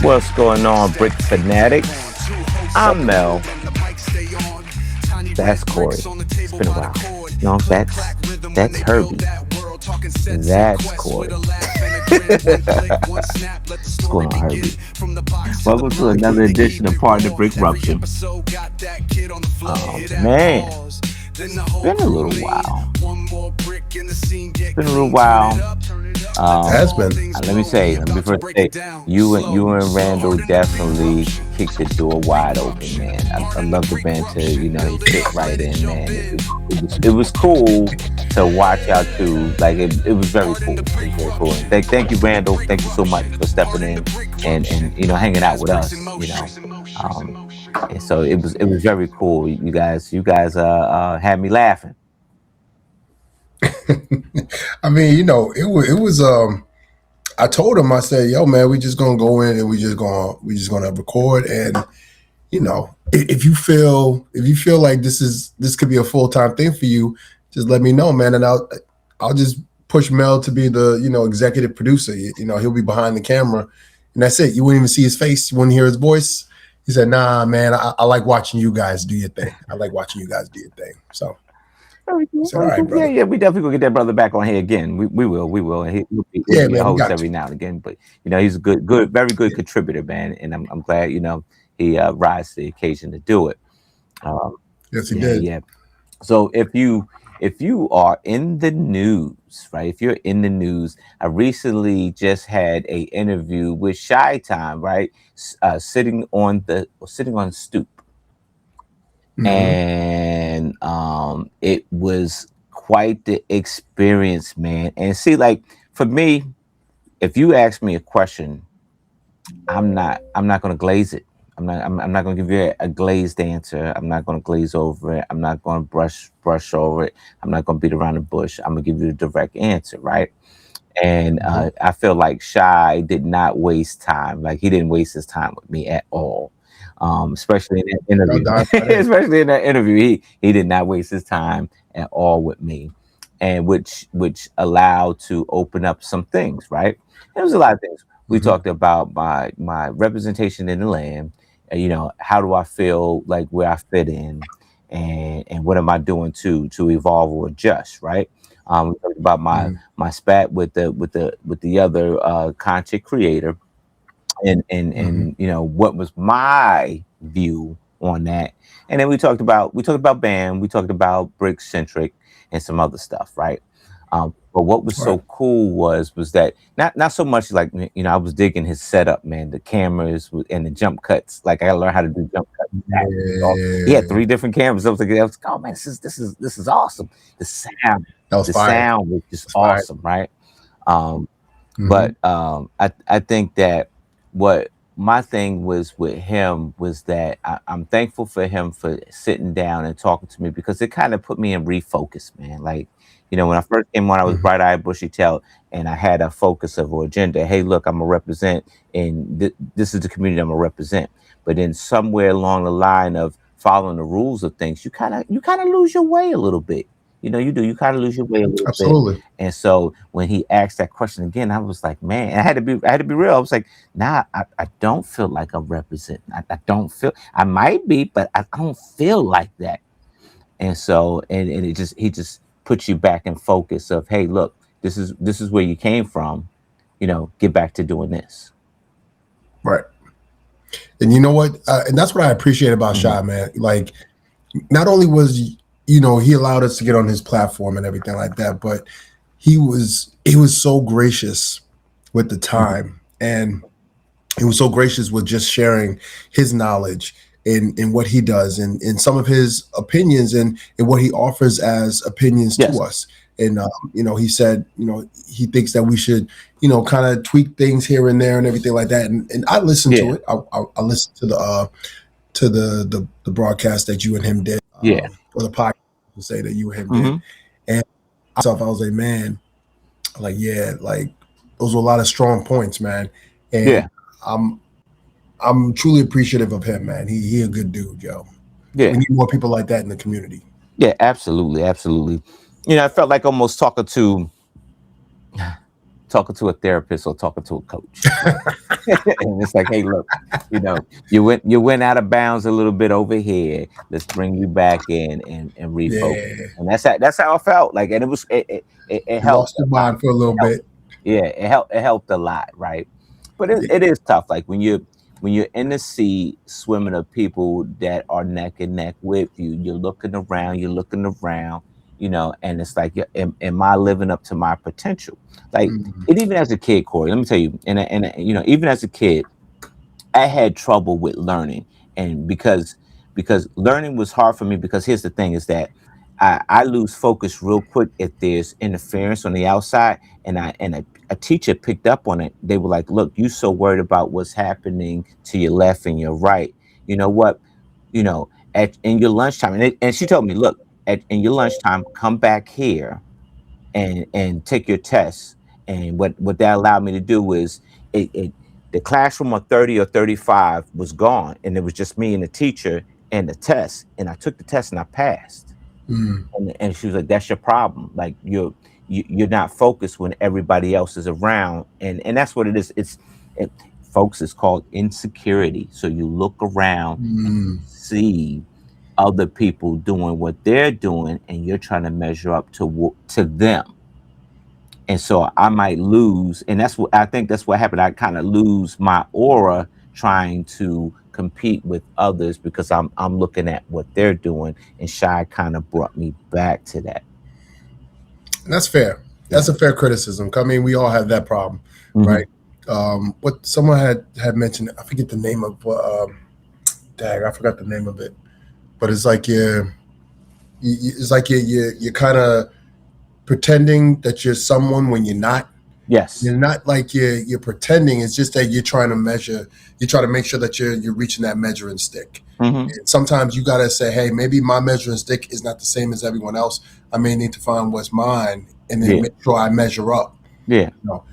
What's going on, Brick Fanatics? I'm Mel. That's Corey. It's been a while. No, that's Herbie. That's Corey. What's going on, Herbie? Welcome to another edition of Part of the BRICKRUPTION. Oh man, it's been a little while. It's been a little while. Has been. Let me first say, you and Randall definitely kicked the door wide open, man. I love the banter, you fit right in, man. It was cool to watch y'all two. Like it was very cool. It was very cool. And thank you, Randall. Thank you so much for stepping in and hanging out with us. And so it was very cool. You guys had me laughing. I mean, it was I told him, I said, yo man, we just gonna go in and we just gonna record, and if you feel like this could be a full-time thing for you, just let me know, man, and I'll just push Mel to be the executive producer. He'll be behind the camera, and that's it. You wouldn't even see his face, you wouldn't hear his voice. He said, nah man, I like watching you guys do your thing. So all right, brother. Yeah, we definitely gonna get that brother back on here again. We will. And he'll be a host every now and again. But he's a very good contributor, man. And I'm glad he rises to the occasion to do it. Yes, he did. Yeah. So if you are in the news, right? If you're in the news, I recently just had a interview with Shy Time, right? Sitting on stoop. Mm-hmm. And it was quite the experience, man. And see, like for me, if you ask me a question, I'm not going to glaze it. I'm not going to give you a glazed answer. I'm not going to glaze over it. I'm not going to brush over it. I'm not going to beat around the bush. I'm going to give you the direct answer, right? And I feel like Shy did not waste time. Like he didn't waste his time with me at all. Especially in that interview, he did not waste his time at all with me, and which allowed to open up some things, right? There was a lot of things we talked about, my representation in the land, how do I feel like where I fit in, and what am I doing to evolve or adjust, right? We talked about my spat with the other content creator. And what was my view on that, and then we talked about BAM, we talked about Brick Centric and some other stuff, right? But what was so cool was that not so much like I was digging his setup, man, the cameras and the jump cuts. Like I learned how to do jump cuts. He had 3 different cameras. I was like, oh man, this is awesome. The sound was just awesome, right? But I think that what my thing was with him was that I'm thankful for him for sitting down and talking to me, because it kind of put me in refocus, man. Like, when I first came on, I was bright-eyed, bushy-tailed, and I had a focus of or agenda. Hey, look, I'm gonna represent, and this is the community I'm gonna represent. But then somewhere along the line of following the rules of things, you kind of lose your way a little bit. You do. You kind of lose your way a little bit. And so when he asked that question again, I was like, man, I had to be real. I was like, nah, I don't feel like I'm representing. I don't feel. I might be, but I don't feel like that. And so and he just puts you back in focus of, hey, look, this is where you came from. Get back to doing this. Right. And you know what? And that's what I appreciate about Shy, man. Like, not only was he allowed us to get on his platform and everything like that, but he was so gracious with the time, and he was so gracious with just sharing his knowledge in what he does and some of his opinions and what he offers as opinions to us. And he said he thinks that we should kind of tweak things here and there and everything like that. And I listened to it. I listened to the broadcast that you and him did. Or the podcast to say that you and him did. And I was like, man, like, like those were a lot of strong points, man. And I'm truly appreciative of him, man. He a good dude, yo. We need more people like that in the community. Yeah, absolutely. I felt like almost talking to talking to a therapist or talking to a coach. And it's like, hey, look, you went out of bounds a little bit over here. Let's bring you back in and refocus. Yeah, And that's how I felt. Like, and it you helped lost your a lot. mind for a little Helped. bit. Yeah, it helped a lot, right? But it, Yeah. it is tough. Like when you're in the sea swimming of people that are neck and neck with you, you're looking around, and it's like, yeah, am I living up to my potential? Like, Mhm. and even as a kid, Corey, let me tell you, and even as a kid, I had trouble with learning, and because learning was hard for me. Because here's the thing: is that I lose focus real quick if there's interference on the outside, and a teacher picked up on it. They were like, "Look, you so worried about what's happening to your left and your right. You know what? At in your lunchtime." And she told me, "Look, in your lunchtime, come back here and take your tests." And what that allowed me to do is it the classroom of 30 or 35 was gone, and it was just me and the teacher and the test. And I took the test and I passed. Mm. And she was like, "That's your problem. Like, you're not focused when everybody else is around." And that's what it is. Folks, it's called insecurity. So you look around and you Mm. see other people doing what they're doing, and you're trying to measure up to them. And so I might lose, and that's what I think, that's what happened. I kind of lose my aura trying to compete with others because I'm looking at what they're doing, and Shy kind of brought me back to that. That's fair. That's Yeah. a fair criticism. I mean, we all have that problem, Hmm. right? What someone had mentioned, I forget the name of. Dag, I forgot the name of it, but it's like it's like you're kind of pretending that you're someone when you're not. Yes. You're not like you're pretending. It's just that you're trying to measure. You try to make sure that you're reaching that measuring stick. Hmm. And sometimes you gotta say, hey, maybe my measuring stick is not the same as everyone else. I may need to find what's mine and then Yeah. make sure I measure up. Yeah. You know?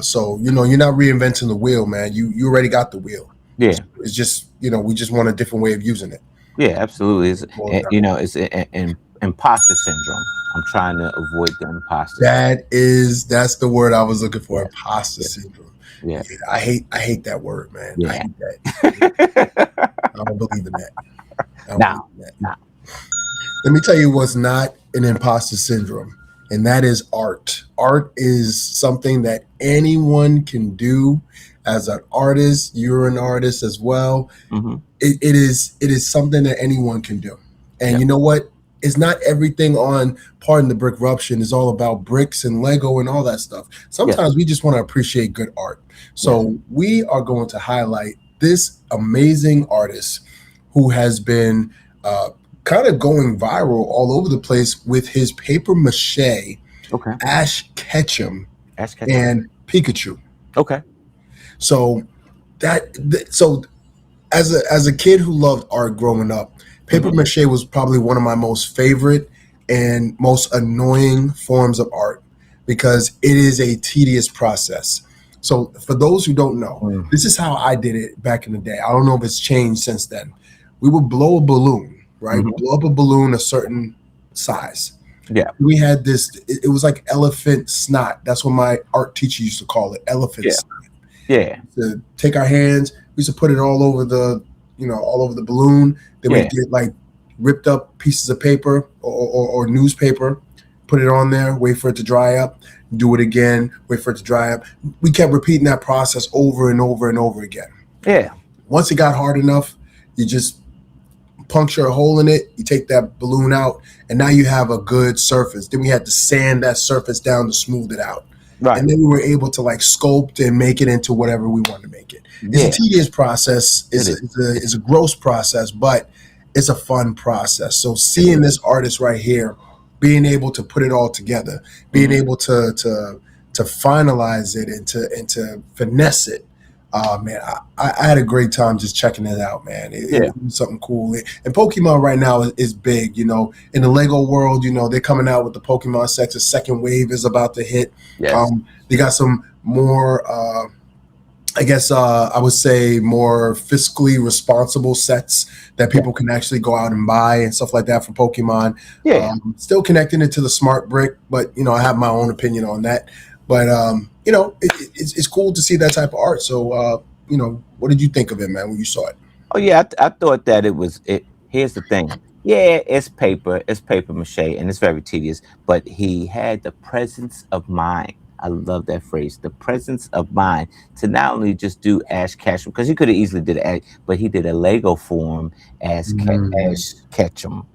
So you're not reinventing the wheel, man. You already got the wheel. Yeah. It's just we just want a different way of using it. Yeah. Absolutely. Boils down. It's an imposter syndrome. I'm trying to avoid the imposter syndrome. That's the word I was looking for. Yeah. Imposter Yeah. syndrome. Yeah. Yeah, I hate that word, man. I Yeah. hate that. I don't believe in that. I don't believe Now. in that. Now. Let me tell you what's not an imposter syndrome, and that is art. Art is something that anyone can do. As an artist, you're an artist as well. Hmm. It is something that anyone can do. And Yeah. you know what? It's not everything on Pardon the BRICKRUPTION is all about bricks and Lego and all that stuff. Yes. Sometimes we just want to appreciate good art. Yes. So we are going to highlight this amazing artist who has been kind of going viral all over the place with his paper mache, Okay. Ash Ketchum, Ash Catchem. and Pikachu. Okay. So so as a kid who loved art growing up, paper Hmm. mache was probably one of my most favorite and most annoying forms of art because it is a tedious process. So for those who don't know, Mm. this is how I did it back in the day. I don't know if it's changed since then. We would blow a balloon, right? Hmm. Blow up a balloon a certain size. Yeah. We had this, it was like elephant snot. That's what my art teacher used to call it, elephant Yeah. snot. Yeah. To take our hands, we used to put it all over all over the balloon. Then Yeah. we'd get like ripped up pieces of paper or newspaper, put it on there, wait for it to dry up, do it again, wait for it to dry up. We kept repeating that process over and over and over again. Yeah. Once it got hard enough, you just puncture a hole in it, you take that balloon out, and now you have a good surface. Then we had to sand that surface down to smooth it out. Right. And then we were able to like sculpt and make it into whatever we wanted to make it. It's a Yeah. tedious process. It is. It's a gross process, but it's a fun process. So It seeing is. this artist right here, being able to put it all together, being Hmm. able to finalize it and to finesse it. Man, I had a great time just checking it out, man. It Yeah. was something cool. And Pokemon right now is big, in the Lego world, they're coming out with the Pokemon sets. The second wave is about to hit. Yes. They got some more, I guess, I would say more fiscally responsible sets that Yeah. people can actually go out and buy and stuff like that for Pokemon. Yeah. Still connecting it to the smart brick, but I have my own opinion on that. But it's cool to see that type of art. So what did you think of it, man, when you saw it? Oh yeah, I thought that it was it. Here's the thing. Yeah, it's paper mache, and it's very tedious. But he had the presence of mind. I love that phrase, the presence of mind, to not only just do Ash Ketchum, because he could have easily did it, but he did a Lego form as Mhm. Ash Ketchum,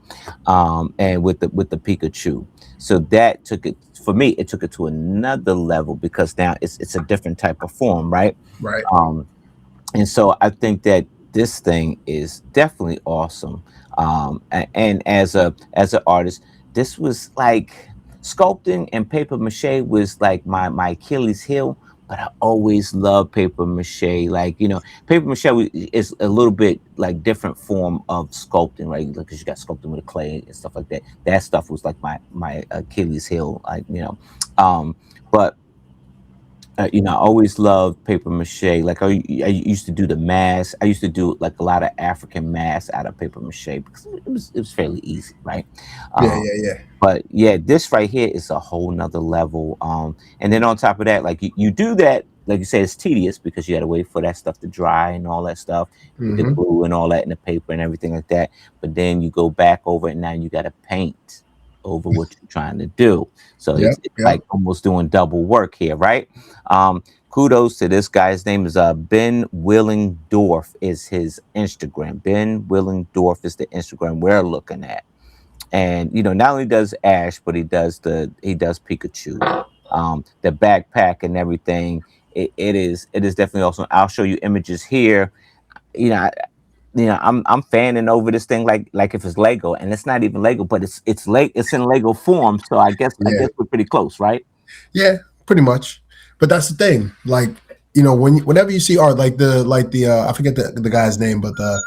and with the Pikachu. So that took it for me. It took it to another level because now it's a different type of form, right? Right. Um, and so I think that this thing is definitely awesome. And as an artist, this was like sculpting and paper mache was like my Achilles heel. But I always love paper mache. Like paper mache is a little bit like different form of sculpting, right? Because you got sculpting with clay and stuff like that. That stuff was like my Achilles heel, like but I always loved paper mache. Like I used to do the masks. I used to do like a lot of African masks out of paper mache because it was fairly easy, right? Yeah, Um, yeah, yeah. but yeah, this right here is a whole nother level. And then on top of that, like you do that, like you said, it's tedious because you got to wait for that stuff to dry and all that stuff, with the Hmm. glue and all that, and the paper and everything like that. But then you go back over it, and now you got to paint over what you're trying to do. So Yep, it's yep. like almost doing double work here, right? Kudos to this guy. His name is Ben Willingdorf is his Instagram. Ben Willingdorf is the Instagram we're looking at. And not only does Ash, but he does Pikachu. The backpack and everything. It is definitely awesome. I'll show you images here. You know, I, I'm fanning over this thing like if it's Lego, and it's not even Lego, but it's in Lego form. So I guess Yeah, we're pretty close, right? yeah, pretty much. But that's the thing. Like, whenever you see art, like the I forget the guy's name, but the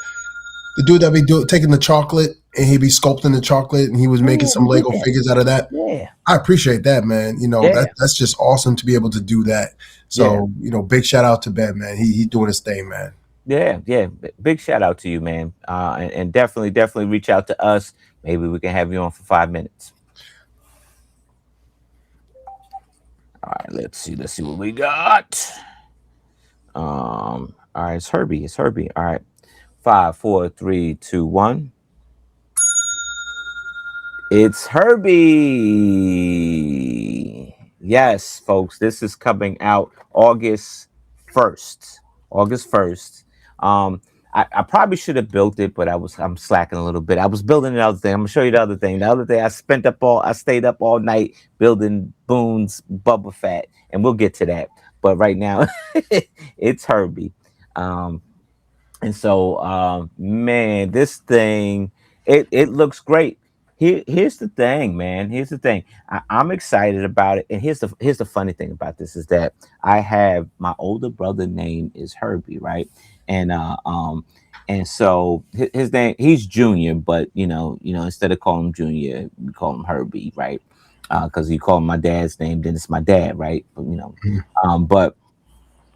dude that be taking the chocolate and he be sculpting the chocolate and he was Yeah, making some he did Lego that. figures out of that. Yeah, I appreciate that, man. yeah, That's just awesome to be able to do that. yeah. So, big shout out to Ben, man. He doing his thing, man. Yeah, yeah. Big shout out to you, man. And definitely reach out to us. Maybe we can have you on for 5 minutes. All right, let's see. Let's see what we got. All right, it's Herbie. It's Herbie. All right. 5, 4, 3, 2, 1. It's Herbie. Yes, folks, this is coming out August 1st. August 1st. Um, I probably should have built it, but I'm slacking a little bit. I was building the other thing. I'm gonna show you the other thing. The other thing I stayed up all night building Boone's Bubba Fat, and we'll get to that. But right now, it's Herbie. Um, and so, man, this thing, it looks great. Here's the thing, man. Here's the thing. I'm excited about it. And here's the funny thing about this is that I have my older brother name is Herbie, right? And and so his name he's Junior, but instead of calling him Junior, we call him Herbie, right? Because you call him my dad's name, then it's my dad, right? But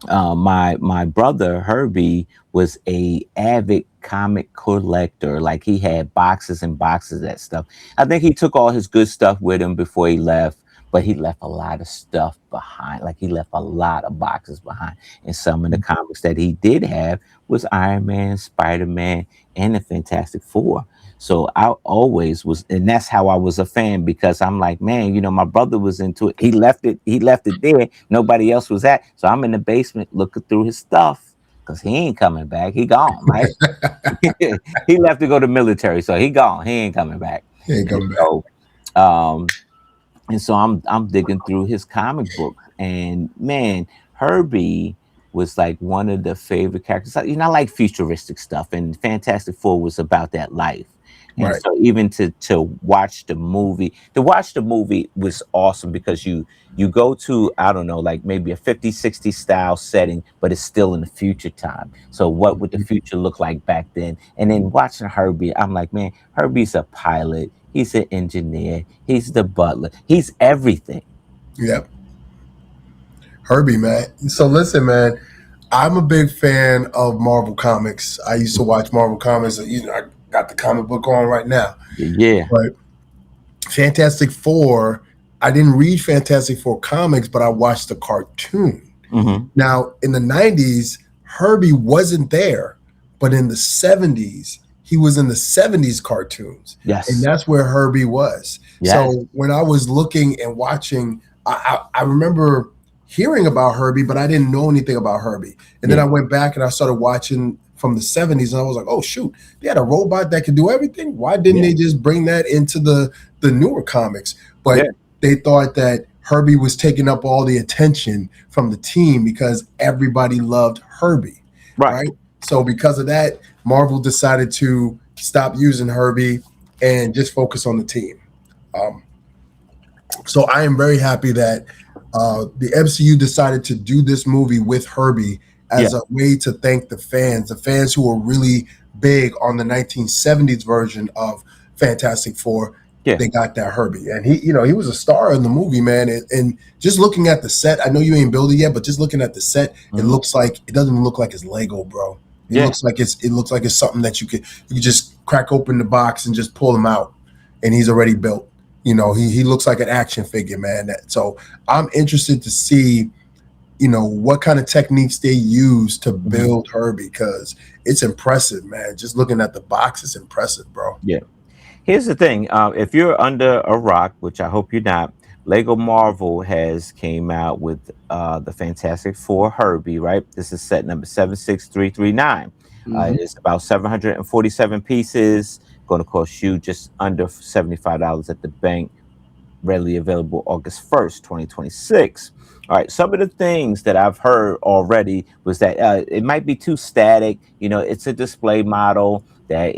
my brother Herbie was a avid comic collector. Like he had boxes and boxes of that stuff. I think he took all his good stuff with him before he left, but he left a lot of stuff behind. Like he left a lot of boxes behind. And some of the comics that he did have was Iron Man, Spider-Man, and the Fantastic Four. So I always was, and that's how I was a fan because I'm like, man, my brother was into it. He left it there. Nobody else was at. So I'm in the basement looking through his stuff because he ain't coming back. He gone, right? He left to go to military, so he gone. He ain't coming back. He ain't And coming back. so, um, I'm digging through his comic books, and man, Herbie was like one of the favorite characters. I like futuristic stuff, and Fantastic Four was about that life. And Right. so even to watch the movie was awesome because you go to, I don't know, like maybe a 50s, 60s style setting, but it's still in the future time. So what would the future look like back then? And then watching Herbie, I'm like, man, Herbie's a pilot. He's an engineer. He's the butler. He's everything. Yep. Herbie, man. So listen, man. I'm a big fan of Marvel Comics. I used to watch Marvel Comics. I got the comic book on right now. Yeah. But Fantastic Four, I didn't read Fantastic Four comics, but I watched the cartoon. Mm-hmm. Now, in the 90s, Herbie wasn't there, but in the 70s, he was in the 70s cartoons. And Yes. that's where Herbie was. Yes. So when I was looking and watching, I remember hearing about Herbie, but I didn't know anything about Herbie. And then Yeah. I went back and I started watching from the 70s, and I was like, oh, shoot, they had a robot that could do everything. Why didn't Yeah. they just bring that into the newer comics? Yeah. But they thought that Herbie was taking up all the attention from the team because everybody loved Herbie, Right. right? So because of that, Marvel decided to stop using Herbie and just focus on the team. Um, so I am very happy that the MCU decided to do this movie with Herbie Yeah. as a way to thank the fans who were really big on the 1970s version of Fantastic Four. Yeah. They got that Herbie, and he was a star in the movie, man. And just looking at the set, I know you ain't built it yet, but just looking at the set, it Mhm. looks like it doesn't look like it's Lego, bro. It Yeah. looks like it's something that you could just crack open the box and just pull him out, and he's already built. He looks like an action figure, man. So I'm interested to see, what kind of techniques they use to Mhm. build Herbie, because it's impressive, man. Just looking at the box is impressive, bro. Yeah. Here's the thing: if you're under a rock, which I hope you're not, Lego Marvel has came out with the Fantastic Four Herbie. Right, this is set number 76339. Mm-hmm. It's about 747 pieces. Going to cost you just under $75 at the bank. Readily available August 1st, 2026. All right, some of the things that I've heard already was that it might be too static. It's a display model that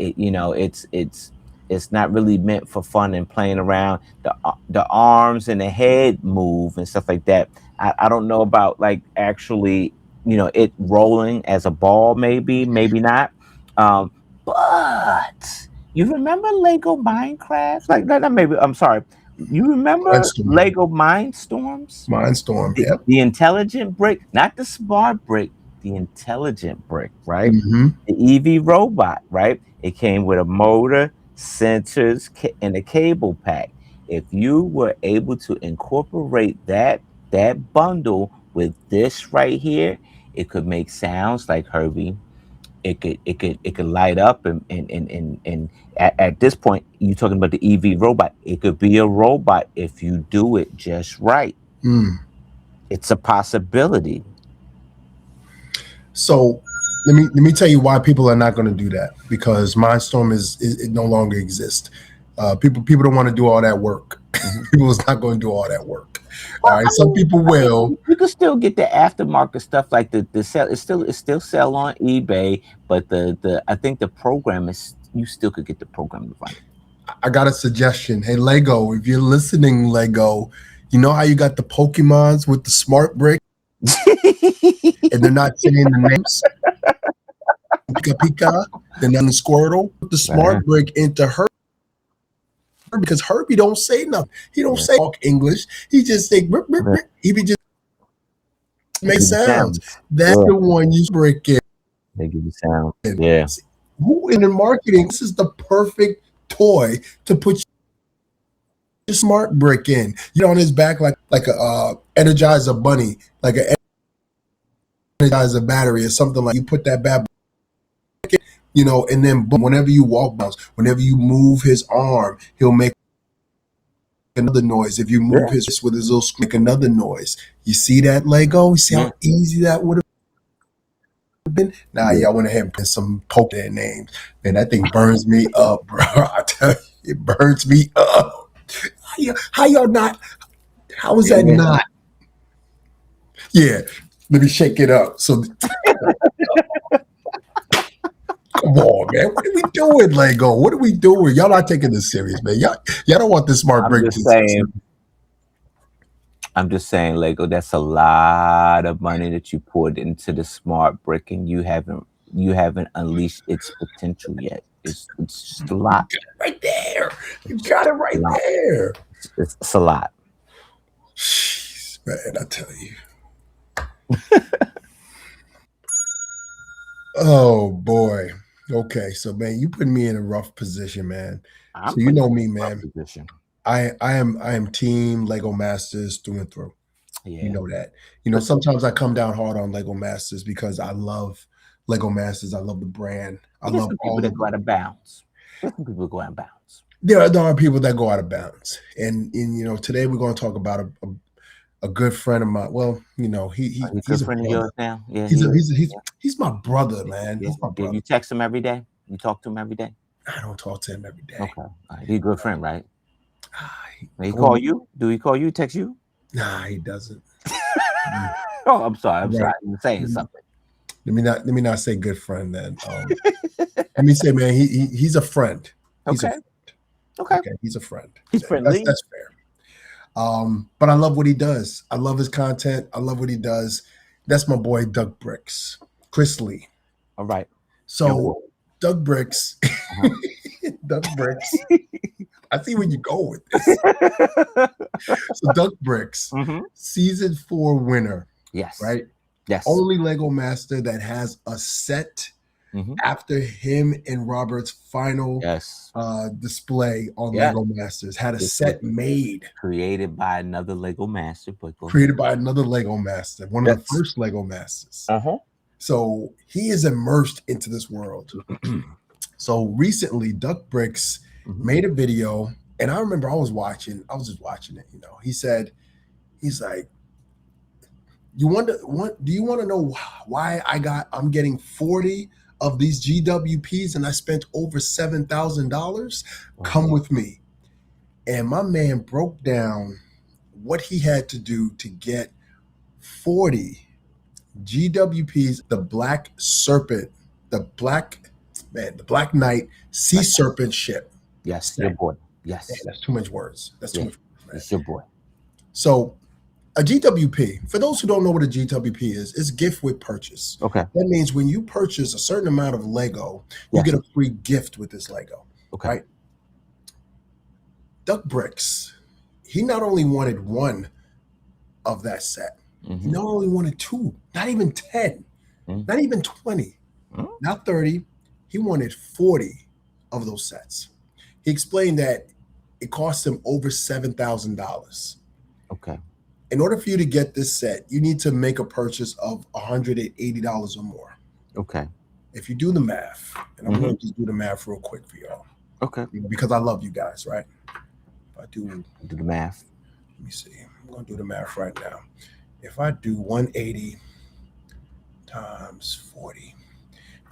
it's not really meant for fun and playing around. The arms and the head move and stuff like that. I don't know about like actually it rolling as a ball, maybe not. Um, but you remember Lego Minecraft? Like not maybe. I'm sorry. You remember Mindstorm. Lego Mindstorms? Mindstorm. The, Yep. the intelligent brick, not the smart brick, the intelligent brick, right? Mm-hmm. The EV robot, right? It came with a motor, sensors, and a cable pack. If you were able to incorporate that bundle with this right here, it could make sounds like Herbie. It could light up and at this point you're talking about the EV robot. It could be a robot if you do it just right. Mm. It's a possibility. So let me tell you why people are not going to do that, because Mindstorm it no longer exists. People don't want to do all that work. Mhm. People is not going to do all that work. All Well, right, some people will. you can still get the aftermarket stuff like the sell. It's still sell on eBay, but the I think the program is you still could get the program to run I got a suggestion. Hey, Lego, if you're listening, Lego, you know how you got the Pokemons with the smart brick it. and they're not saying the names? Pika Pika, then the Squirtle. Put the Uh-huh. smart brick into her, because Herbie don't say nothing. He don't Yeah. say talk English. He just say brick, brick, Yeah. brick. He be just They make give you sounds. sounds. That's Yeah, the one you brick in. they give you sounds. Yeah. Who in the marketing? This is the perfect toy to put your smart brick in. On his back like a Energizer bunny, like an Energizer battery or something like. You put that bad, and then boom, whenever you walk bounce, whenever you move his arm, he'll make another noise. If you move Yeah. his wrist with his little make another noise. You see that, Lego? You see Yeah. how easy that would have been? Nah, Yeah. y'all went ahead and put some poke their names. Man, that thing burns me up, bro. I tell you, it burns me up. How y'all not? How is that Yeah. not? Yeah, let me shake it up. So come on, man. What are we doing, Lego? What are we doing? Y'all not taking this serious, man. Y'all don't want this smart I'm brick just to saying. succeed. I'm just saying, Lego. That's a lot of money that you poured into the smart brick, and you haven't unleashed its potential yet. It's just a lot. Right there. You It's got it a right lot. there. It's a lot. Jeez, man, I tell you. Oh boy. Okay, so man, you put me in a rough position, man. I'm So you putting know you me, in a rough man. position. I am team Lego Masters through and through. You Yeah. know that. Sometimes I come down hard on Lego Masters because I love Lego Masters. I love the brand. I There's love some people all that of go the. out of bounds. There's some people go out of bounds. There are people that go out of bounds, and today we're going to talk about a good friend of mine. Well, Are you a good he's a friend of brother. yours now? Yeah, He's he a, is. he's a, he's Yeah, he's my brother, man. yeah, He's my yeah. brother. You text him every day? You talk to him every day? I don't talk to him every day. Okay. All right. He's a good friend, right? Ah, He call you? Do he call you? Text you? Nah, he doesn't. Mm, Oh, I'm sorry. I'm sorry. right. I'm saying Let something. me not say good friend then. Let me say, man, he's a friend. He's a Okay. friend. Okay. Okay, he's a friend. He's friendly. That's fair. But I love what he does. I love his content. I love what he does. That's my boy Doug Bricks, Chris Lee. All right. Your boy. So Doug Bricks, Uh-huh. Doug Bricks. I see where you go with this. So Doug Bricks, Hmm. season 4 winner, Yes. right? Yes. Only Lego Master that has a set Hmm. after him and Robert's final Yes. display on Yes. Lego Masters. Had a This set was made, created by another Lego master, but go ahead. created by another Lego Master, one of the Yes. first Lego Masters. Uh-huh. So he is immersed into this world. So recently, Duck Bricks Mhm. made a video, and I remember I was just watching it. He's like, do you want to know why I'm getting 40 of these GWPs and I spent over $7,000? Come with me. And my man broke down what he had to do to get 40 GWPs, the Black Serpent, the Black Knight Sea Serpent ship. Yes, your boy. Yes. Man, that's too much words. That's too Yeah. much words, man. It's your boy. So a GWP, for those who don't know what a GWP is gift with purchase. Okay. That means when you purchase a certain amount of Lego, you Yes. get a free gift with this Lego. Okay. Right? Duck Bricks, he not only wanted one of that set, he Mhm. not only wanted 2, not even 10, Mhm. not even 20, Mhm. not 30. He wanted 40 of those sets. He explained that it cost him over $7,000. Okay. In order for you to get this set, you need to make a purchase of $180 or more. Okay. If you do the math, and I'm Mhm. going to just do the math real quick for y'all, Okay. because I love you guys, right? If I do Do the math. Let me see. I'm going to do the math right now. If I do 180 times 40,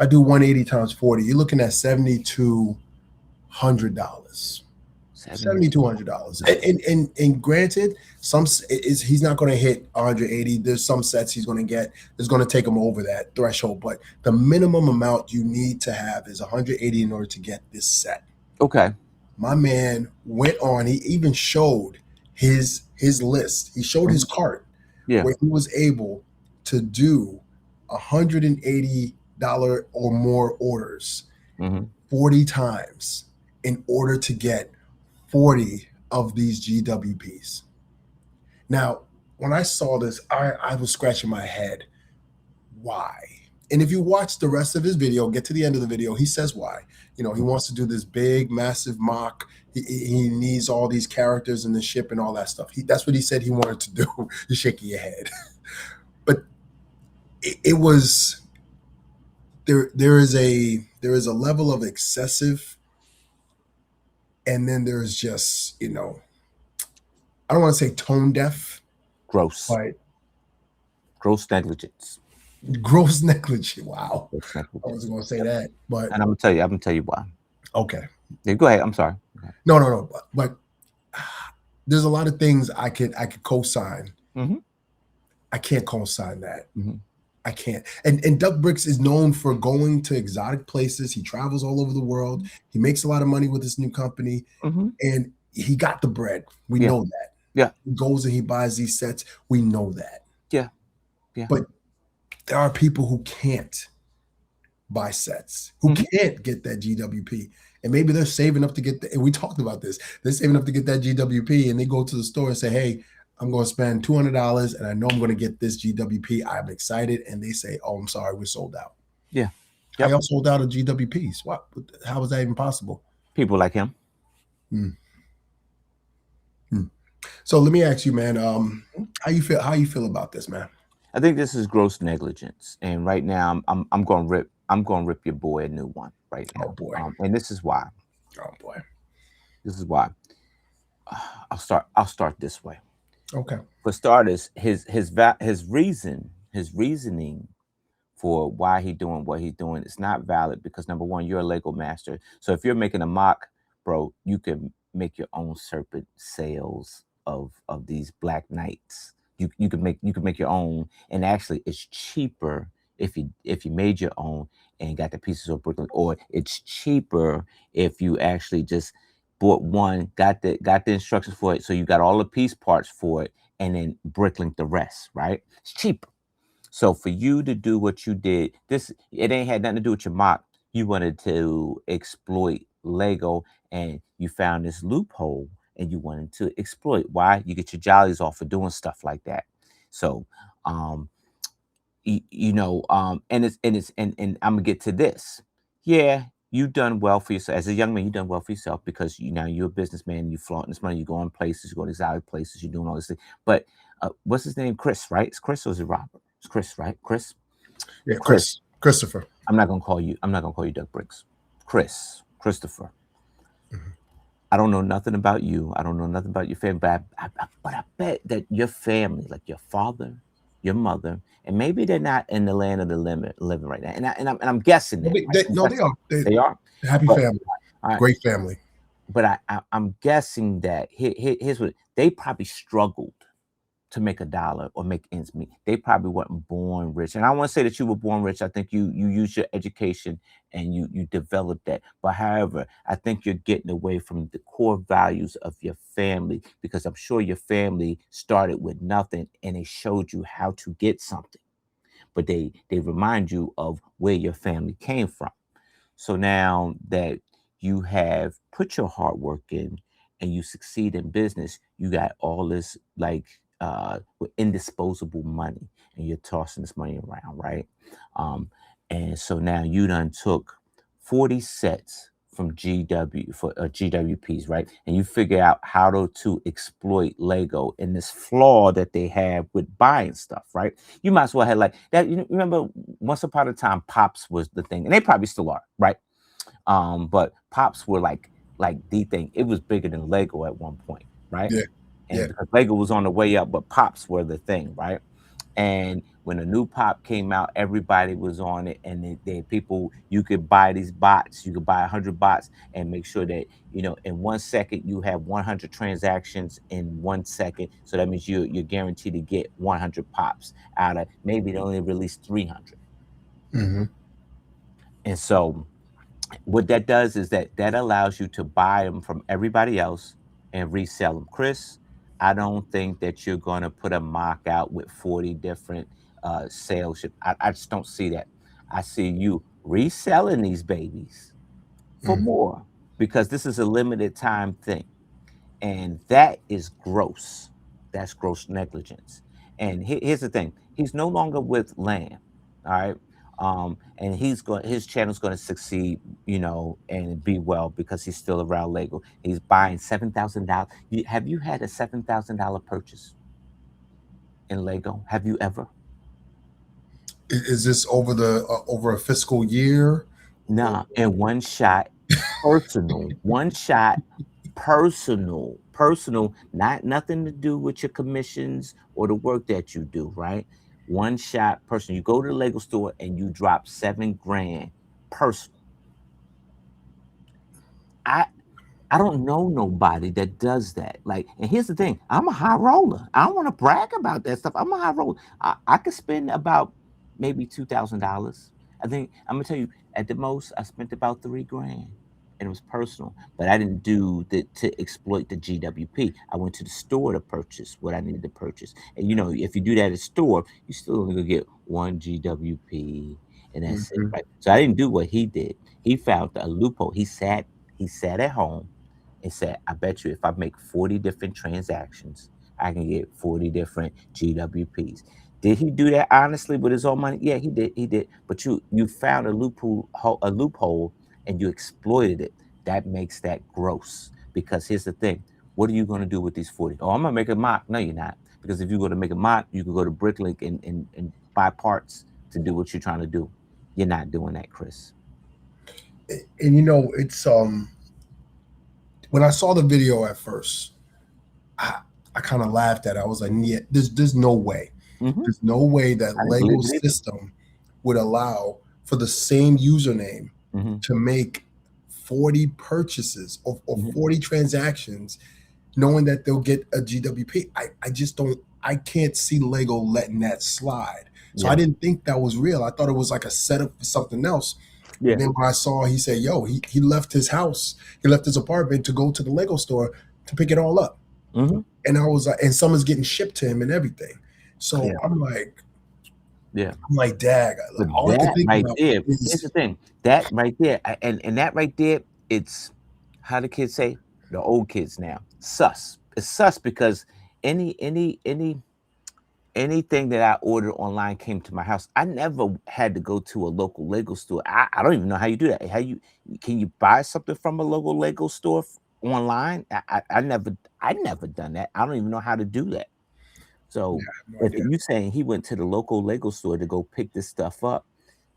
I do 180 times 40, you're looking at $7,200. $7,200. And granted, he's not going to hit 180. There's some sets he's going to get that's going to take him over that threshold, but the minimum amount you need to have is 180 in order to get this set. Okay. My man went on. He even showed his list. He showed his cart, Yeah. where he was able to do $180 or more orders Mhm. 40 times in order to get 40 of these GWPs. Now, when I saw this, I was scratching my head. Why? And if you watch the rest of his video, get to the end of the video, he says why. He wants to do this big, massive mock. He needs all these characters in the ship and all that stuff. That's what he said he wanted to do. You're shaking your head. But it was there is a level of excessive, and then there's just, I don't want to say tone deaf, Gross. but Gross negligence. gross negligence. Wow. Gross I negligence. wasn't going to say that, but And I'm gonna tell you why. okay. Yeah, go ahead. I'm sorry. No. But there's a lot of things I could co-sign. Mm-hmm. I can't co-sign that. Mm-hmm. I can't. And Duck Bricks is known for going to exotic places. He travels all over the world. He makes a lot of money with this new company, Mm-hmm. and he got the bread. We Yeah. know that. Yeah. He goes and he buys these sets. We know that. Yeah. Yeah. But there are people who can't buy sets, who can't get that GWP. And maybe they're saving up to get and we talked about this. They're saving up to get that GWP, and they go to the store and say, hey, I'm going to spend $200 and I know I'm going to get this GWP. I'm excited. And they say, oh, I'm sorry, we're sold out. Yeah. Yep. I also sold out of GWPs. What? How was that even possible? People like him. So let me ask you, man. How you feel? How you feel about this, man? I think this is gross negligence, and right now I'm going to rip your boy a new one right Oh now, boy. and this is why. Oh boy. This is why. I'll start this way. Okay. For starters, his reasoning for why he doing what he's doing is not valid because number one, you're a Lego master. So if you're making a mock, bro, you can make your own serpent sales of these Black Knights. You can make your own, and actually, it's cheaper if you made your own and got the pieces of Brooklyn, or it's cheaper if you actually just bought one, got the instructions for it, so you got all the piece parts for it, and then bricklink the rest. Right? It's cheaper. So for you to do what you did, this it ain't had nothing to do with your mock. You wanted to exploit Lego, and you found this loophole, and you wanted to exploit. Why? You get your jollies off for doing stuff like that. So, um, and I'm gonna get to this. Yeah, you done well for yourself as a young man. You done well for yourself because now you're a businessman. You flaunting this money. You go on places. You go to exotic places. You're doing all this thing. But what's his name? Chris, right? It's Chris or is it Robert? It's Chris, right? Chris. Yeah, Chris. Christopher. I'm not gonna call you. I'm not gonna call you Doug Briggs. Christopher. Mhm. I don't know nothing about you. I don't know nothing about your family, but I bet that your family, like your father, your mother, and maybe they're not in the land of the limit living right now. And I'm guessing No, that. Right? I'm no, they guessing are. they are. Happy But family. all right, Great family. but I'm guessing that here's what they probably struggled to make a dollar or make ends meet. They probably weren't born rich. And I want to say that you were born rich. I think you use your education and you developed that. But however, I think you're getting away from the core values of your family because I'm sure your family started with nothing and they showed you how to get something. But they remind you of where your family came from. So now that you have put your hard work in and you succeed in business, you got all this like with indisposable money and you're tossing this money around, right? Um, and so now you done took 40 sets from GW for GWPs, right? And you figure out how to exploit Lego in this flaw that they have with buying stuff, right? You might as well have like that. You remember once upon a time, Pops was the thing, and they probably still are, right? But Pops were like the thing. It was bigger than Lego at one point, right? Yeah. And Yeah. because Lego was on the way up, but Pops were the thing, right? And when a new pop came out, everybody was on it, and people you could buy these bots. You could buy 100 bots and make sure that in 1 second you have 100 transactions in 1 second. So that means you're guaranteed to get 100 pops out of maybe they only release 300. Hmm. And so what that does is that allows you to buy them from everybody else and resell them. Chris, I don't think that you're going to put a mock out with 40 different sales. I just don't see that. I see you reselling these babies for Hmm. more because this is a limited time thing. And that is gross. That's gross negligence. And here's the thing: he's no longer with Lamb. All right. And his channel's going to succeed, and be well because he's still around Lego. He's buying $7,000. Have you had a $7,000 purchase in Lego? Have you ever? Is this over the over a fiscal year? Nah, in one shot, personal, one shot, personal, not nothing to do with your commissions or the work that you do, right? One shot, personal. You go to the Lego store and you drop 7 grand, personal. I I don't know nobody that does that. Like, and here's the thing: I'm a high roller. I don't want to brag about that stuff. I'm a high roller. I could spend about maybe $2,000. I think I'm gonna tell you, at the most, I spent about 3 grand, and it was personal. But I didn't do the to exploit the GWP. I went to the store to purchase what I needed to purchase. And if you do that at store, you still only gonna get one GWP, and that's it, Mhm. right? So I didn't do what he did. He found a loophole. He sat at home and said, I bet you if I make 40 different transactions, I can get 40 different GWPs. Did he do that honestly with his own money? Yeah, he did. He did. But you found a loophole and you exploited it. That makes that gross. Because here's the thing. What are you going to do with these 40? Oh, I'm going to make a mock. No, you're not. Because if you go to make a mock, you can go to Bricklink and buy parts to do what you're trying to do. You're not doing that, Chris. And it's when I saw the video at first, I, I kind of laughed at it. I was like, yeah, there's no way. Mm-hmm. There's no way that I didn't believe Lego it either. system would allow for the same username Mm-hmm. to make 40 purchases or Mm-hmm. 40 transactions, knowing that they'll get a GWP. I just don't, I can't see Lego letting that slide. So I Yeah. didn't think that was real. I thought it was like a setup for something else. Yeah. And then when I saw, he said, yo, he left his house, he left his apartment to go to the Lego store to pick it all up. Mm-hmm. And I was like, and someone's getting shipped to him and everything. So Yeah. Yeah. I'm like, dag. But All I can that think right about there, here's the is, thing. That right there, and that right there, it's how the kids say, the old kids now, sus. It's sus because any anything that I ordered online came to my house. I never had to go to a local Lego store. I don't even know how you do that. How you can you buy something from a local Lego store online? I never done that. I don't even know how to do that. yeah, So I have no if idea. you saying he went to the local Lego store to go pick this stuff up,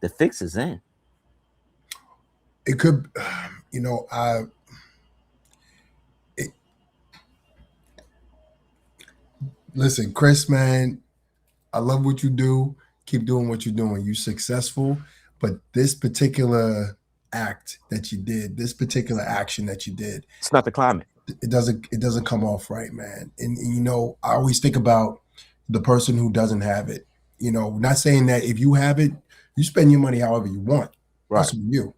the fix is in. It could, I, it, listen, Chris, man, I love what you do. Keep doing what you're doing. You're successful. But this particular act that you did, this particular action that you did, It's not the climate. it doesn't come off right, man. And I always think about the person who doesn't have it. Not saying that if you have it, you spend your money however you want. Right. That's on you.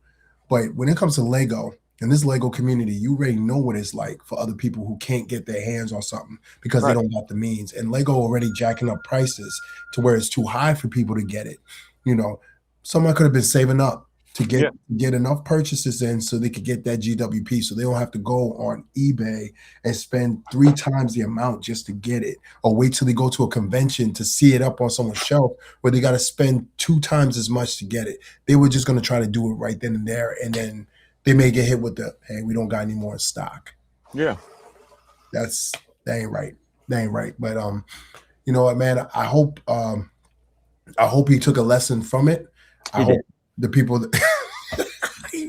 But when it comes to Lego and this Lego community, you already know what it's like for other people who can't get their hands on something because they Right. don't got the means. And Lego already jacking up prices to where it's too high for people to get it. You know, Someone could have been saving up to Yeah. get enough purchases in so they could get that GWP, so they don't have to go on eBay and spend 3 times the amount just to get it, or wait till they go to a convention to see it up on someone's shelf where they got to spend 2 times as much to get it. They were just going to try to do it right then and there, and then they may get hit with the, hey, we don't got any more in stock. Yeah. That ain't right. That ain't right. But you know what, man? I hope he took a lesson from it. I He did. hope the people that,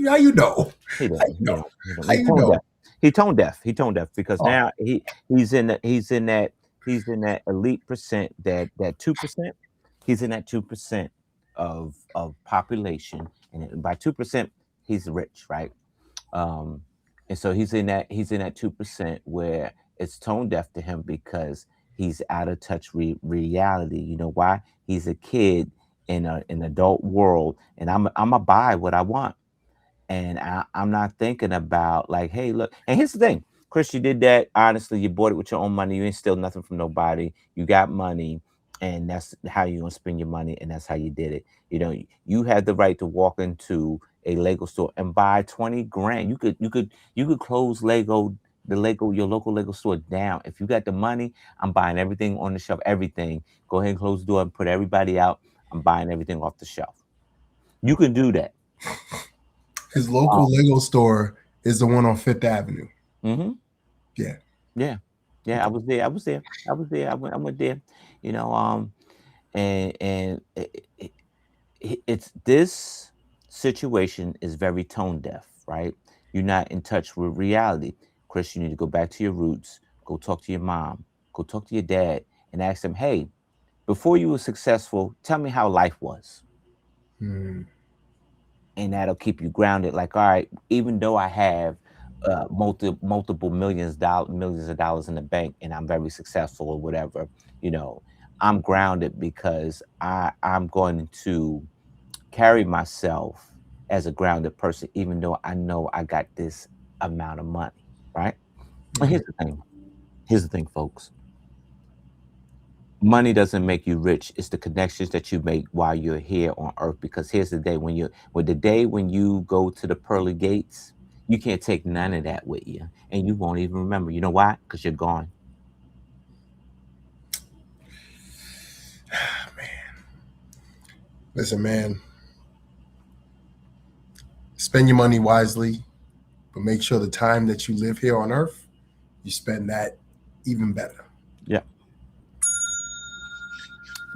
how you know? He did. How you He know? did. He did. How He you tone deaf. know? He tone deaf. He tone deaf because Oh, now he's in that elite percent, that 2%. He's in that 2% of population, and by 2% he's rich, right? Um, and so he's in that 2% where it's tone deaf to him because he's out of touch reality. You know why? He's a kid in an adult world, and I'm a buy what I want, and I'm not thinking about like, hey, look. And here's the thing, Chris, you did that honestly. You bought it with your own money. You ain't steal nothing from nobody. You got money, and that's how you gonna spend your money, and that's how you did it. You had the right to walk into a Lego store and buy 20 grand. You could close your local Lego store down. If you got the money, I'm buying everything on the shelf. Everything. Go ahead and close the door and put everybody out. I'm buying everything off the shelf. You can do that. his local Lego store is the one on Fifth Avenue. Mm-hmm. Yeah. Yeah, yeah, I Okay. was there. I was there. I was there. I went there. You know, and it's this situation is very tone deaf, right? You're not in touch with reality, Chris. You need to go back to your roots. Go talk to your mom. Go talk to your dad, and ask them, hey, before you were successful, tell me how life was, Hmm. and that'll keep you grounded. Like, all right, even though I have multiple millions of dollars in the bank, and I'm very successful or whatever, you know, I'm grounded because I'm going to carry myself as a grounded person, even though I know I got this amount of money, right? And Mhm. here's the thing. Here's the thing, folks. Money doesn't make you rich. It's the connections that you make while you're here on earth. Because here's the day when you go to the pearly gates, you can't take none of that with you. And you won't even remember. You know why? Because you're gone. Listen, man, spend your money wisely, but make sure the time that you live here on earth you spend that even better. Yeah.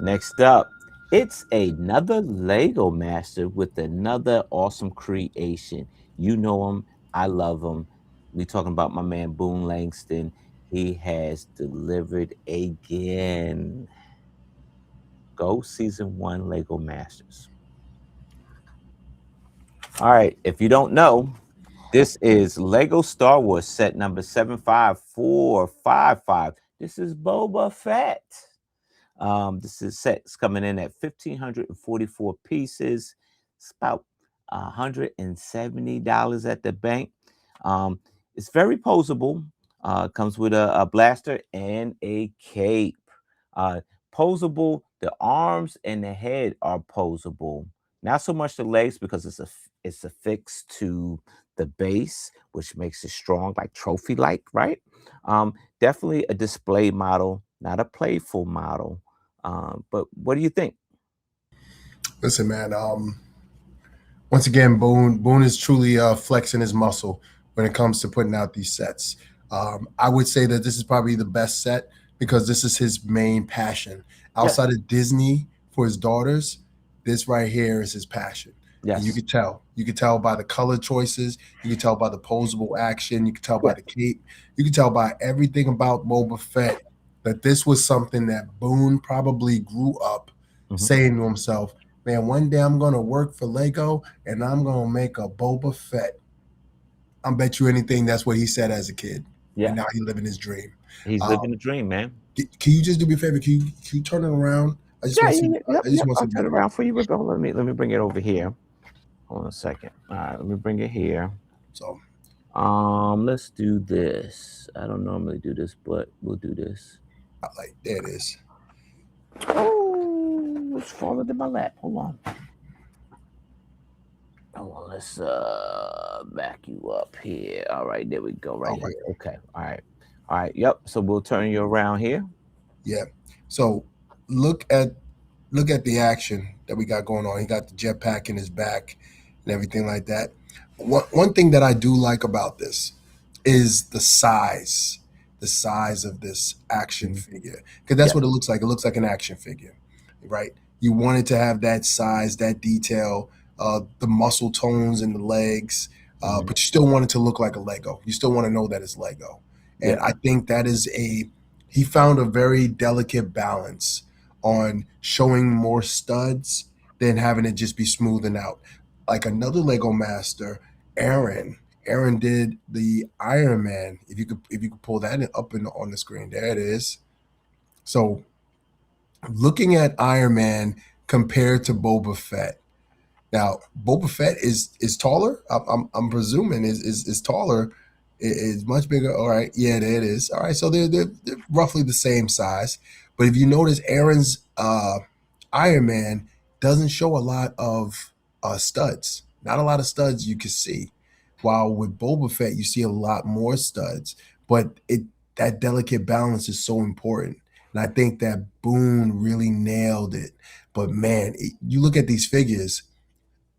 Next up, it's another Lego master with another awesome creation. You know him. I love him. We talking about my man Boone Langston. He has delivered again. Go season one Lego Masters. All right. If you don't know, this is Lego Star Wars set number 75455. This is Boba Fett. This is sets coming in at 1,544 pieces. It's about $170 at the bank. Um, it's very posable. Comes with a blaster and a cape. Uh, Posable. The arms and the head are posable. Not so much the legs because it's affixed to the base, which makes it strong, like trophy like, right? Definitely a display model, not a playful model. But what do you think? Listen, man. Once again, Boone is truly flexing his muscle when it comes to putting out these sets. I would say that this is probably the best set because this is his main passion. Yes. Outside of Disney for his daughters, this right here is his passion. And you Yes. could tell. You could tell by the color choices. You could tell by the posable action. You could tell by Yeah. the cape. You could tell by everything about Boba Fett that this was something that Boone probably grew up Hmm. saying to himself, man, one day I'm gonna work for Lego and I'm gonna make a Boba Fett. I bet you anything that's what he said as a kid, and Yeah. now he's living his dream. He's living Um, the dream, man. can you just do me a favor? Can you turn it around? I just Yeah, want to yeah, see. yeah. Yep, I just yep. want to I'll see turn that. around for you. Rebecca. Let me bring it over here. Hold on a second. All right, let me bring it here. So, Let's do this. I don't normally do this, but we'll do this. like there it is. Oh, it's falling in my lap. Hold on. Hold on. Let's back you up here. All right, there we go. All Right right. here. Okay. All right. All right. Yep. So we'll turn you around here. Yeah. So look at look at the action that we got going on. He got the jetpack in his back and everything like that. One thing that I do like about this is the size of this action Mhm. figure, because that's Yeah. what it looks like. It looks like an action figure, right? You wanted to have that size, that detail, the muscle tones in the legs, Mhm. but you still want it to look like a Lego. You still want to know that it's Lego, and Yeah. I think that is a he found a very delicate balance on showing more studs than having it just be smoothing out. Like another Lego master, Aaron. Aaron did the Iron Man. If you could pull that up on the screen, there it is. So looking at Iron Man compared to Boba Fett. Now Boba Fett is taller. I'm presuming is taller. Is much bigger. All right, yeah, there it is. All right, so they're roughly the same size. But if you notice, Aaron's Iron Man doesn't show a lot of studs. Not a lot of studs you can see. While with Boba Fett, you see a lot more studs. But it that delicate balance is so important. And I think that Boone really nailed it. But man, you look at these figures,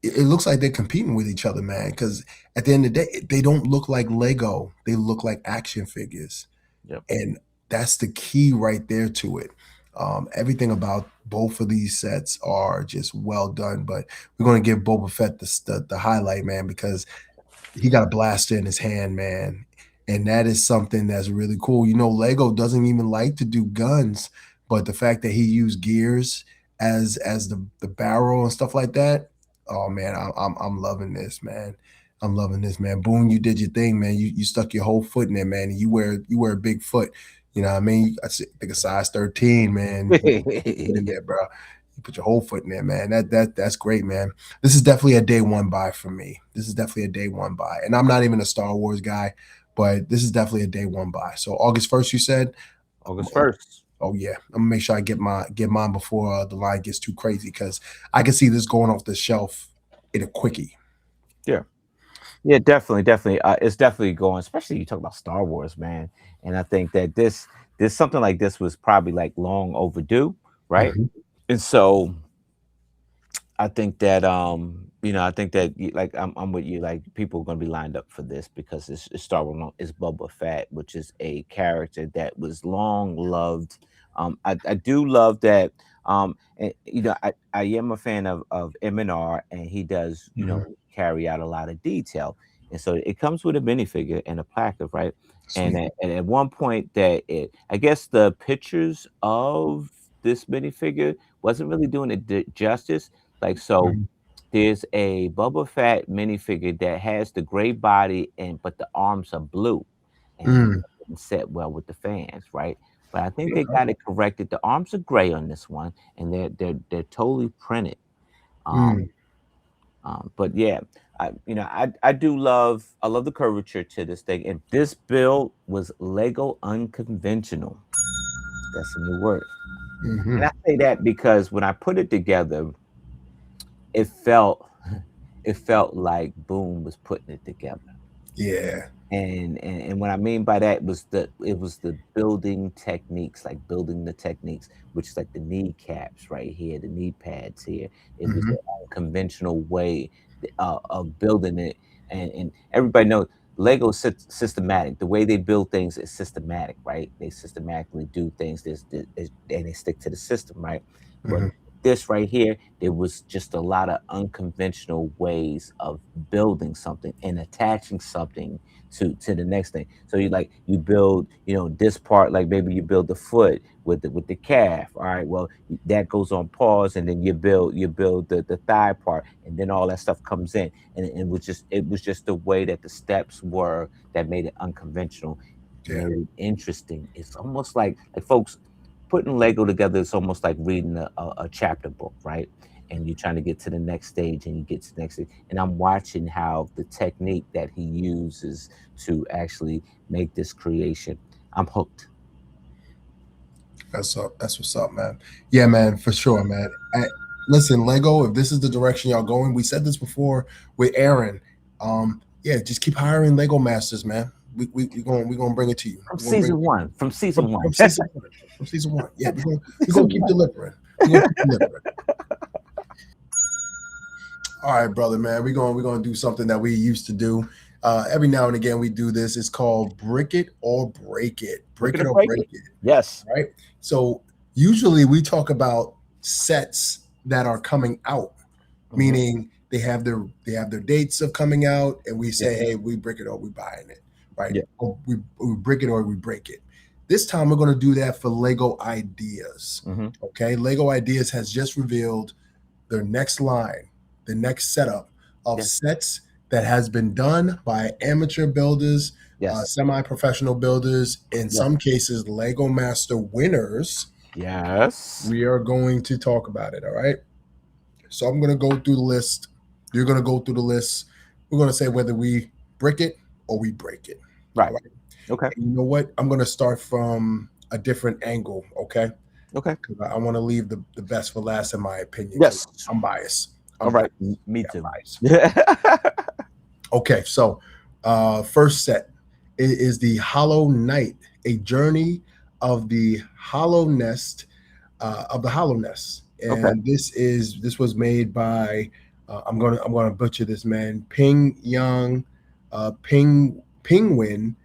it looks like they're competing with each other, man. Because at the end of the day, they don't look like Lego; they look like action figures, Yep. and that's the key right there to it. Everything about both of these sets are just well done. But we're going to give Boba Fett the highlight, man, because he got a blaster in his hand, man. And that is something that's really cool. You know, Lego doesn't even like to do guns, but the fact that he used gears as the barrel and stuff like that, oh man, I'm loving this, man. I'm loving this, man. Boone, you did your thing, man. You stuck your whole foot in there, man. And you wear a big foot. You know what I mean? Think a size 13, man. You put in there, bro. You put your whole foot in there, man. That's great, man. This is definitely a day one buy for me. This is definitely a day one buy. And I'm not even a Star Wars guy, but this is definitely a day one buy. So August 1st, you said? August Oh, 1st. oh yeah. I'm gonna make sure I get mine before the line gets too crazy because I can see this going off the shelf in a quickie. Yeah. Yeah, definitely, definitely. It's definitely going, especially you talk about Star Wars, man. And I think that this something like this was probably like long overdue, right? Mhm. And so I think that I think that like I'm with you. Like people are gonna be lined up for this because it's Star Wars. It's Boba Fett, which is a character that was long loved. I do love that. And, I am a fan of M&R, and he does Mhm. carry out a lot of detail, and so it comes with a minifigure and a placard, right? And Sweet. at one point that I guess the pictures of this minifigure wasn't really doing it justice. Like, so Mhm. there's a Boba Fett minifigure that has the gray body but the arms are blue, and Mm. it didn't set well with the fans, right? But I think they Okay. got it corrected. The arms are gray on this one, and they're totally printed. Mm. Um, but yeah, I love the curvature to this thing, and this build was Lego unconventional. That's a new word, and Hmm. I say that because when I put it together, it felt it felt like Boom was putting it together. Yeah. And what I mean by that was the building techniques, like building the techniques, which is like the knee caps right here, the knee pads here. It was Hmm. the unconventional way of building it, and everybody knows Lego systematic. The way they build things is systematic, right? They systematically do things. And they stick to the system, right? But Hmm. this right here, there was just a lot of unconventional ways of building something and attaching something to the next thing. So you build, this part, like maybe you build the foot with the calf. All right, well that goes on pause, and then you build the thigh part, and then all that stuff comes in, and it was just the way that the steps were that made it unconventional, Yeah. made it interesting. It's almost like folks putting Lego together is almost like reading a chapter book, right? And you're trying to get to the next stage, and you get to the next stage. And I'm watching how the technique that he uses to actually make this creation. I'm hooked. That's up. That's what's up, man. Yeah, man, for sure, man. Listen, Lego. If this is the direction y'all going, we said this before with Aaron. Yeah, just keep hiring Lego masters, man. We gonna bring it to you. From We're gonna bring season one. From season from, one. from season one. From season one. Yeah, we're gonna Season keep one. delivering. We're gonna keep delivering. All right, brother, man. We're gonna do something that we used to do. Every now and again, we do this. It's called Brick It or Break It. We're Brick gonna It or break Break it. It. Yes. Right. So usually we talk about sets that are coming out, Hmm. meaning they have their dates of coming out, and we Yeah. say, hey, we brick it or we buying it, right? Yeah. Or we brick it or we break it. This time we're going to do that for Lego Ideas. Hmm. Okay, Lego Ideas has just revealed their next line, the next setup of Yeah. sets that has been done by amateur builders, Yes. semi-professional builders, in Yes. some cases Lego Master winners. Yes. We are going to talk about it. All right. So I'm going to go through the list. You're going to go through the list. We're going to say whether we brick it or we break it. All Right. right. Okay. And you know what? I'm going to start from a different angle. Okay. Okay. Because I want to leave the best for last, in my opinion, because Yes. I'm biased. All I'm right. biased. Me Yeah, I'm too. biased. Okay. So, first set is the Hollow Knight, a journey of the Hollow Nest, Okay. and this was made by I'm gonna butcher this, man. Ping Yang, Penguin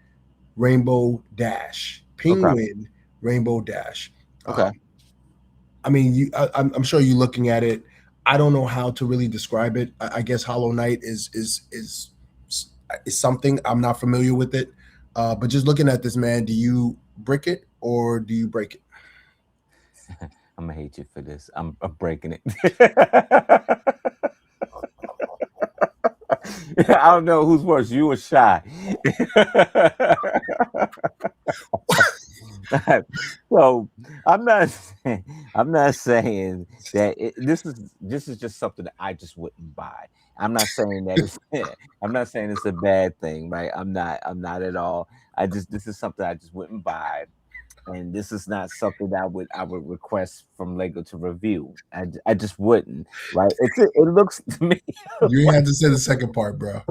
Rainbow Dash, Okay. Penguin Rainbow Dash. Okay. I mean, I'm sure you're looking at it. I don't know how to really describe it. I guess Hollow Knight is something I'm not familiar with it. But just looking at this, man, do you brick it or do you break it? I'm gonna hate you for this. I'm breaking it. I don't know who's worse, you or Shy. So I'm not I'm not saying that this is just something that I just wouldn't buy. I'm not saying that it's I'm not saying it's a bad thing, right? I'm not at all. This is something I just wouldn't buy, and this is not something that I would request from Lego to review. I just wouldn't, right? It looks to me You ain't like have to say the second part, bro.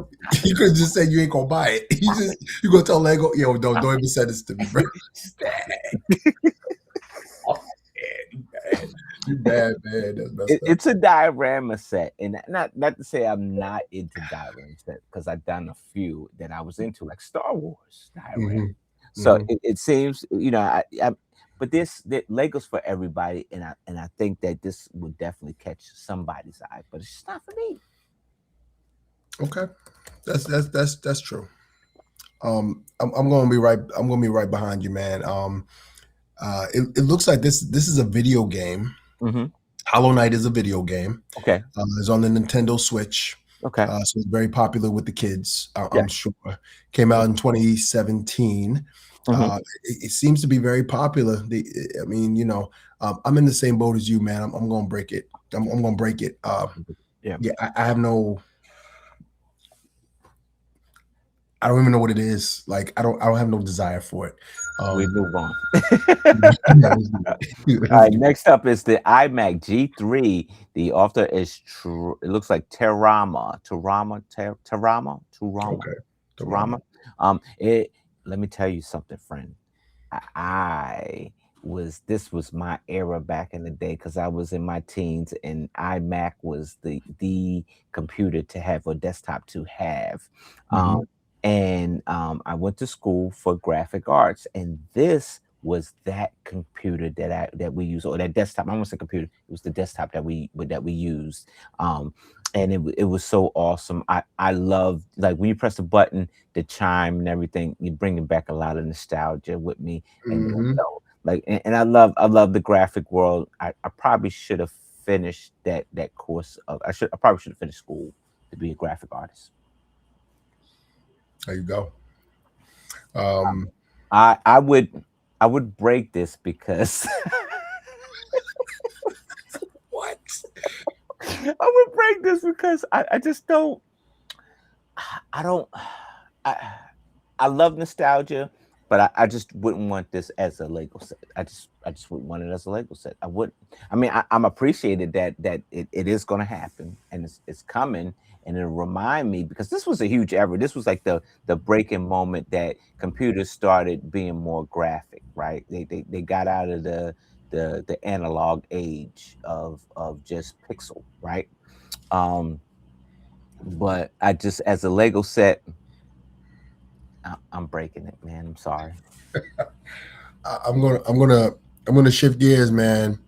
You could just say you ain't gonna buy it. You gonna tell Lego, yo, don't even say this to me, bro. Oh, man, You bad, man. That's messed up. It's a diorama set, and not to say I'm not into diorama set because I've done a few that I was into, like Star Wars diorama. Hmm. So Hmm. it seems, but Legos for everybody, and I think that this would definitely catch somebody's eye, but it's just not for me. Okay, that's true. I'm gonna be right. I'm gonna be right behind you, man. It looks like this is a video game. Hmm. Hollow Knight is a video game. Okay. It's on the Nintendo Switch. Okay. So it's very popular with the kids, Yeah. I'm sure. Came out in 2017. Hmm. It seems to be very popular. I mean, I'm in the same boat as you, man. I'm going to break it. I'm going to break it. Yeah. Yeah, I have no. I don't even know what it is. Like, I don't have no desire for it. We move on. Yeah, let's do it. All Let's right, do next up is the iMac G3. The author is it looks like it. Okay. The Rama. Terama. It. Let me tell you something, friend. I this was my era back in the day because I was in my teens, and iMac was the computer to have, or desktop to have. Hmm. Um, and I went to school for graphic arts, and this was that computer that we use, or that desktop. I almost said computer. It was the desktop that we used. And it was so awesome. I love, like, when you press the button, the chime and everything. You bringing back a lot of nostalgia with me, and Hmm. like, and I love the graphic world. I probably should have finished that course of. I probably should have finished school to be a graphic artist. There you go. Um, I would break this because what? I would break this because I just don't. I don't. I I love nostalgia, but I just wouldn't want this as a Lego set. I just wouldn't want it as a Lego set. I wouldn't. I mean, I'm appreciated that it is going to happen, and it's coming, and it'll remind me, because this was a huge era. This was like the breaking moment that computers started being more graphic, right? They got out of the analog age of just pixel, right? Um, but I just, as a Lego set, I'm breaking it, man. I'm sorry. I'm gonna shift gears, man.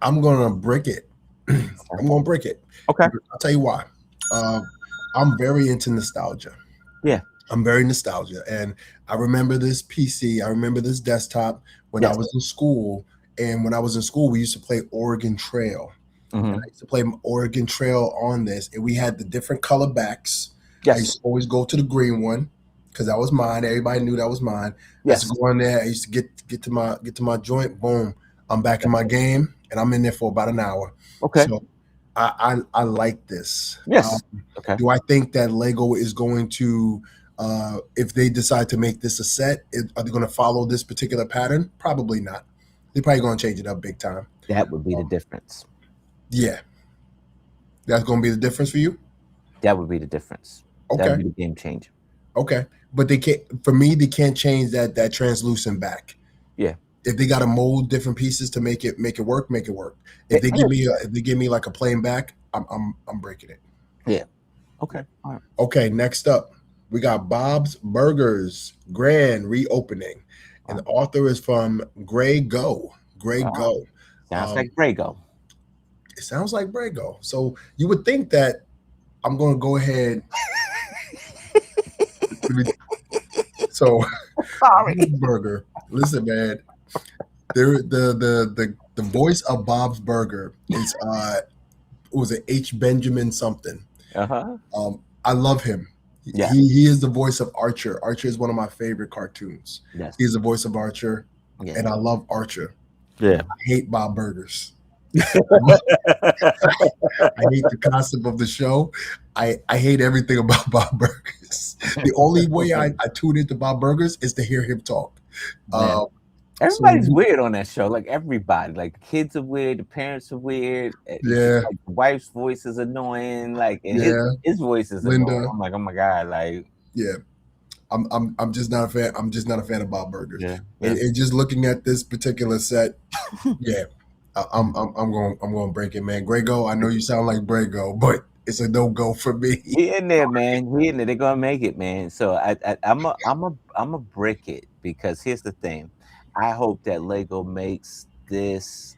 I'm gonna break it. Okay. I'm gonna break it. Okay. I'll tell you why. Uh, I'm very into nostalgia. Yeah. I'm very nostalgia, and I remember this PC. I remember this desktop when I Yes. was in school. And when I was in school, we used to play Oregon Trail. And I Hmm. used to play Oregon Trail on this, and we had the different color backs. I Yes. used to always go to the green one because that was mine. Everybody knew that was mine. I used to Yes. go on there. I used to get to my joint. Boom, I'm back in my game, and I'm in there for about an hour. Okay. So I like this. Yes. Okay. Do I think that Lego is going to, if they decide to make this a set, are they going to follow this particular pattern? Probably not. They're probably going to change it up big time. That would be the Um, difference. yeah, that's going to be the difference for you. That would be the difference. That would Okay, be the game changer. okay, but they can't. For me, they can't change that translucent back. Yeah. If they got to mold different pieces to make it work, make it work. Eh, eh, If they give me like a plain back, I'm breaking it. Yeah. Okay. All right. Okay, next up, we got Bob's Burgers grand reopening, and Wow. the author is from Grey Go. Grey Wow. Go. Sounds Um, like Brago. it sounds like Brago. So you would think that I'm going to go ahead. So Sorry. Bob's Burger. Listen, man. There, the voice of Bob's Burger is was it H. Benjamin something. Uh-huh. I love him. Yeah. He is the voice of Archer. Archer is one of my favorite cartoons. Yes. He's the voice of Archer, Yeah. and I love Archer. Yeah. I hate Bob Burgers. I hate the concept of the show. I hate everything about Bob Burgers. The only way I tune into Bob Burgers is to hear him talk. Man. Uh, so Everybody's weird on that show. Like, everybody. Like, the kids are weird. The parents are weird. It's just yeah, like the wife's voice is annoying. Like, and his yeah, his voice is annoying. Linda. I'm like, oh my god. Like, Yeah, I'm just not a fan. I'm just not a fan of Bob Burgers. yeah, yeah. And just looking at this particular set, yeah, I'm going to break it, man. Grego, I know you sound like Brego, but it's a no go for me. He in there, man. He in there. They're gonna make it, man. So I'm a brick it because here's the thing. I hope that Lego makes this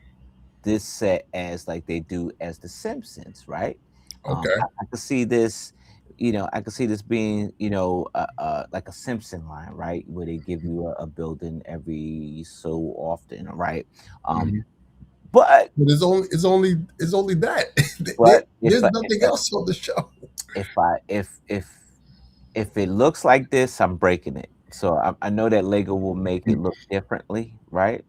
set as like they do as The Simpsons, right? Okay. I could see this, I could see this being, like a Simpson line, right? Where they give you a building every so often, right? Um, Mhm. but But it's only that. but There's nothing else on the show. if I if it looks like this, I'm breaking it. So I know that Lego will make it look differently, right?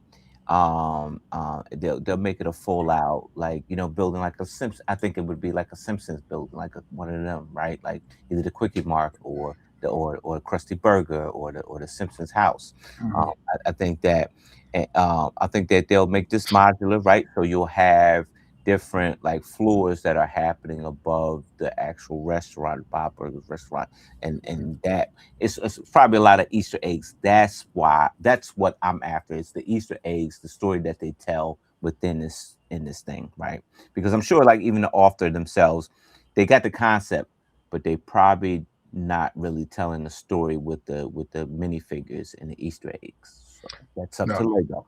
They'll make it a full out, like, building like a Simpson. I think it would be like a Simpsons building, like one of them, right? Like either the Quickie Mart or the Krusty Burger or the Simpsons house. Um, Mhm. I think that they'll make this modular, right? So you'll have different like floors that are happening above the actual restaurant, Bob Burger's restaurant, and that it's probably a lot of Easter eggs. That's what I'm after. It's the Easter eggs, the story that they tell within this thing, right? Because I'm sure like even the author themselves, they got the concept, but they probably not really telling the story with the minifigures and the Easter eggs. So that's up to No. Lego.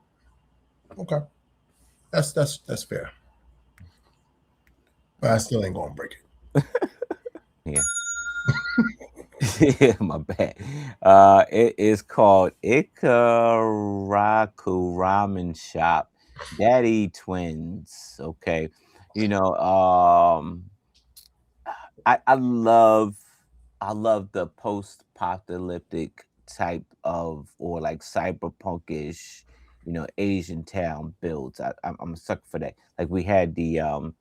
Okay. That's fair. But I still ain't going to break it. Yeah. Yeah, my bad. It is called Ikaraku Ramen Shop, Daddy Twins. Okay, you know, I I love the post-apocalyptic type of or like cyberpunkish, Asian town builds. I'm a sucker for that. Like we had the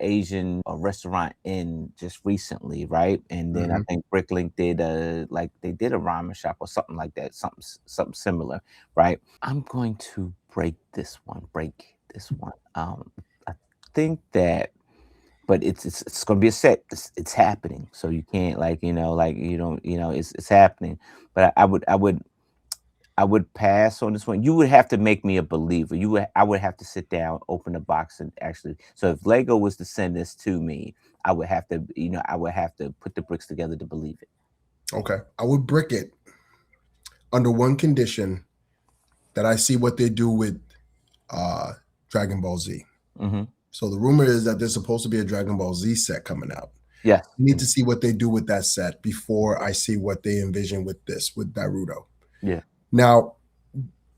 Asian restaurant in just recently, right? And then I Hmm. think Bricklink did they did a ramen shop or something like that, something similar, right? I'm going to break this one. I think that, but it's going to be a set. It's happening, so you can't like you don't it's happening. But I would pass on this one. You would have to make me a believer. I would have to sit down, open the box, and actually. So if Lego was to send this to me, I would have to, I would have to put the bricks together to believe it. Okay. I would brick it under one condition that I see what they do with uh, Dragon Ball Z. Hmm. So the rumor is that there's supposed to be a Dragon Ball Z set coming out. Yes. I need to see what they do with that set before I see what they envision with Naruto. Yeah. Now,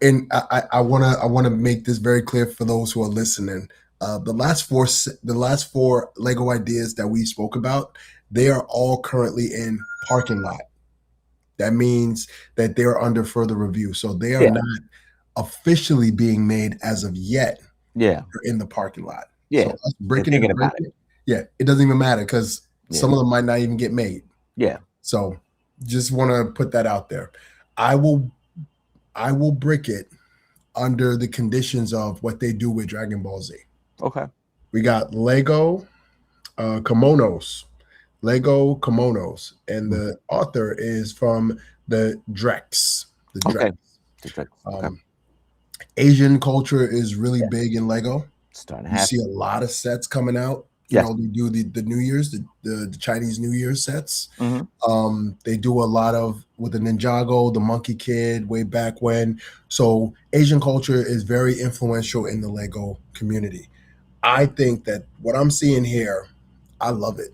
and I wanna make this very clear for those who are listening. The last four Lego ideas that we spoke about, they are all currently in parking lot. That means that they're under further review, so they are Yeah. not officially being made as of yet. Yeah. They're in the parking lot. So Yeah. us They're breaking it thinking and about it. breaking it, yeah, it doesn't even matter because Yeah. some of them might not even get made. Yeah. So just want to put that out there. I will I will brick it under the conditions of what they do with Dragon Ball Z. Okay. We got Lego kimonos, Lego kimonos, and Mm. the author is from the Drex. The Drex. Okay. The tricks. Okay. Um, Asian culture is really Yeah. big in Lego. It's starting to You see happen. a lot of sets coming out. Yes. They do the New Year's, the Chinese New Year sets. Hmm. They do a lot of with the Ninjago, the Monkey Kid, way back when. So Asian culture is very influential in the Lego community. I think that what I'm seeing here, I love it.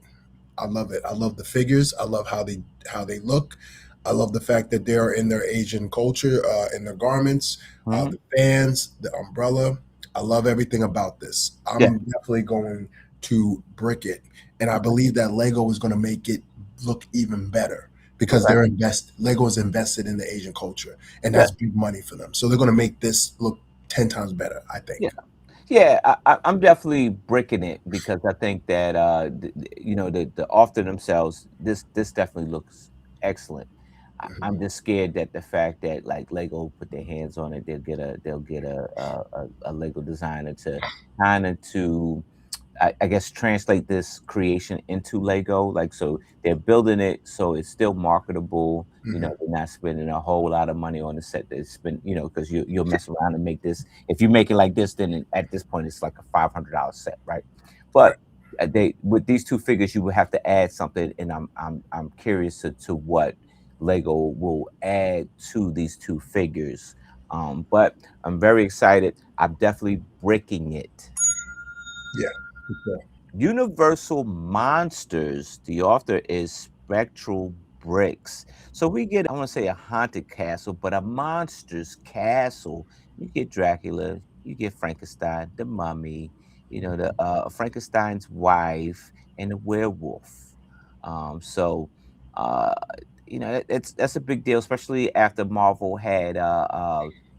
I love it. I love the figures. I love how they look. I love the fact that they are in their Asian culture, in their garments, Hmm. the fans, the umbrella. I love everything about this. Yeah. I'm definitely going to brick it, and I Okay. believe that Lego is going to make it look even better because Okay. Lego is invested in the Asian culture, and Yeah. that's big money for them. So they're going to make this look 10 times better. I Yeah. think. Yeah, I'm definitely bricking it because I think that the author themselves, this definitely looks excellent. I'm Mhm. just scared that the fact that like Lego put their hands on it, they'll get a Lego designer to kind of to I guess translate this creation into Lego. Like, so they're building it so it's still marketable. You know, Hmm. they're not spending a whole lot of money on the set. They spend, you know, because you'll mess around and make this. If you make it like this, then at this point it's like a $500 set, right? Right. But they with these two figures, you would have to add something, and I'm curious to what Lego will add to these two figures. But I'm very excited. I'm definitely breaking it. Yeah. For sure. Universal Monsters, the author is Spectral Bricks. So we get, I want to say a haunted castle, but a monster's castle. You get Dracula, you get Frankenstein, the mummy, you know, the Frankenstein's wife, and the werewolf. So, uh, you know, that's a big deal, especially after Marvel had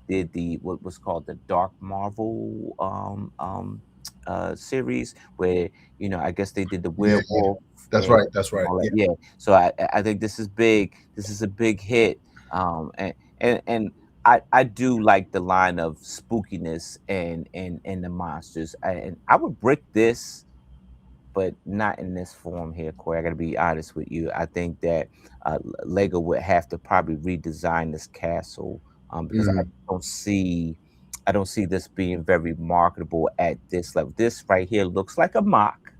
did the what was called the Dark Marvel series where, you know, I guess they did the Yeah. werewolf That's and right. That's right. all that. Yeah. Yeah. So I think this is big. This is a big hit. And I do like the line of spookiness and the monsters. And I would brick this, but not in this form here, Corey. I got to be honest with you. I think that Lego would have to probably redesign this castle, because Mhm. I don't see this being very marketable at this level. This right here looks like a mock,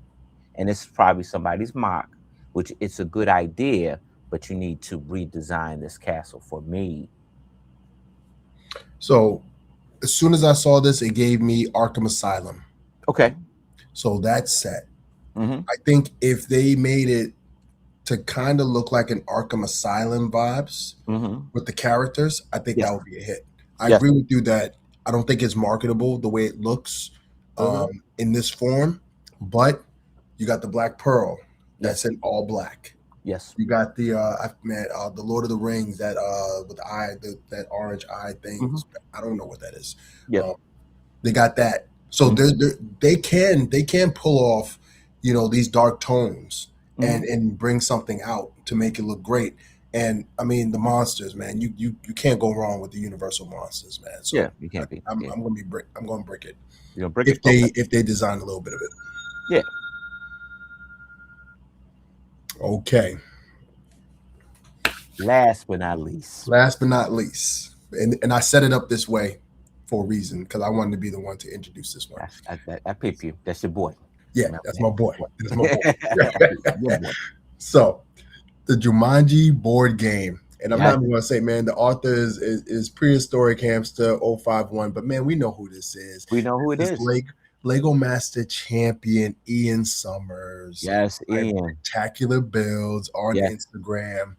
and it's probably somebody's mock, which it's a good idea, but you need to redesign this castle for me. So as soon as I saw this, it gave me Arkham Asylum. Okay. So that's set. Mm-hmm. I think if they made it to kind of look like an Arkham Asylum vibes Mm-hmm. with the characters, I think Yes. that would be a hit. I Yes. agree with you that I don't think it's marketable the way it looks Mm-hmm. in this form, but you got the Black Pearl that's Yes. in all black. Yes. You got the Lord of the Rings that with the eye that orange eye thing. Mm-hmm. I don't know what that is. Yep. Um, they got that, so Mm-hmm. they can pull off, these dark tones Mm-hmm. and bring something out to make it look great. And I mean the monsters, man. You can't go wrong with the Universal monsters, man. Yeah. So You can't be. I'm Yeah. I'm gonna be brick. I'm gonna brick it You know, brick it. if Okay. they design a little bit of it. Yeah. Okay. Last but not least. Last but not least, and I set it up this way for a reason because I wanted to be the one to introduce this one. I peep you. That's your boy. Yeah, My that's man. my boy. Boy. That's my boy. Your boy. So the Jumanji board game. And I'm not Yes. even going to say, man, the author is prehistoric hamster 051, but man, we know who this is. We know who it This is is. Lego Master Champion Ian Summers Yes, by Ian. Spectacular Builds on Yes. Instagram.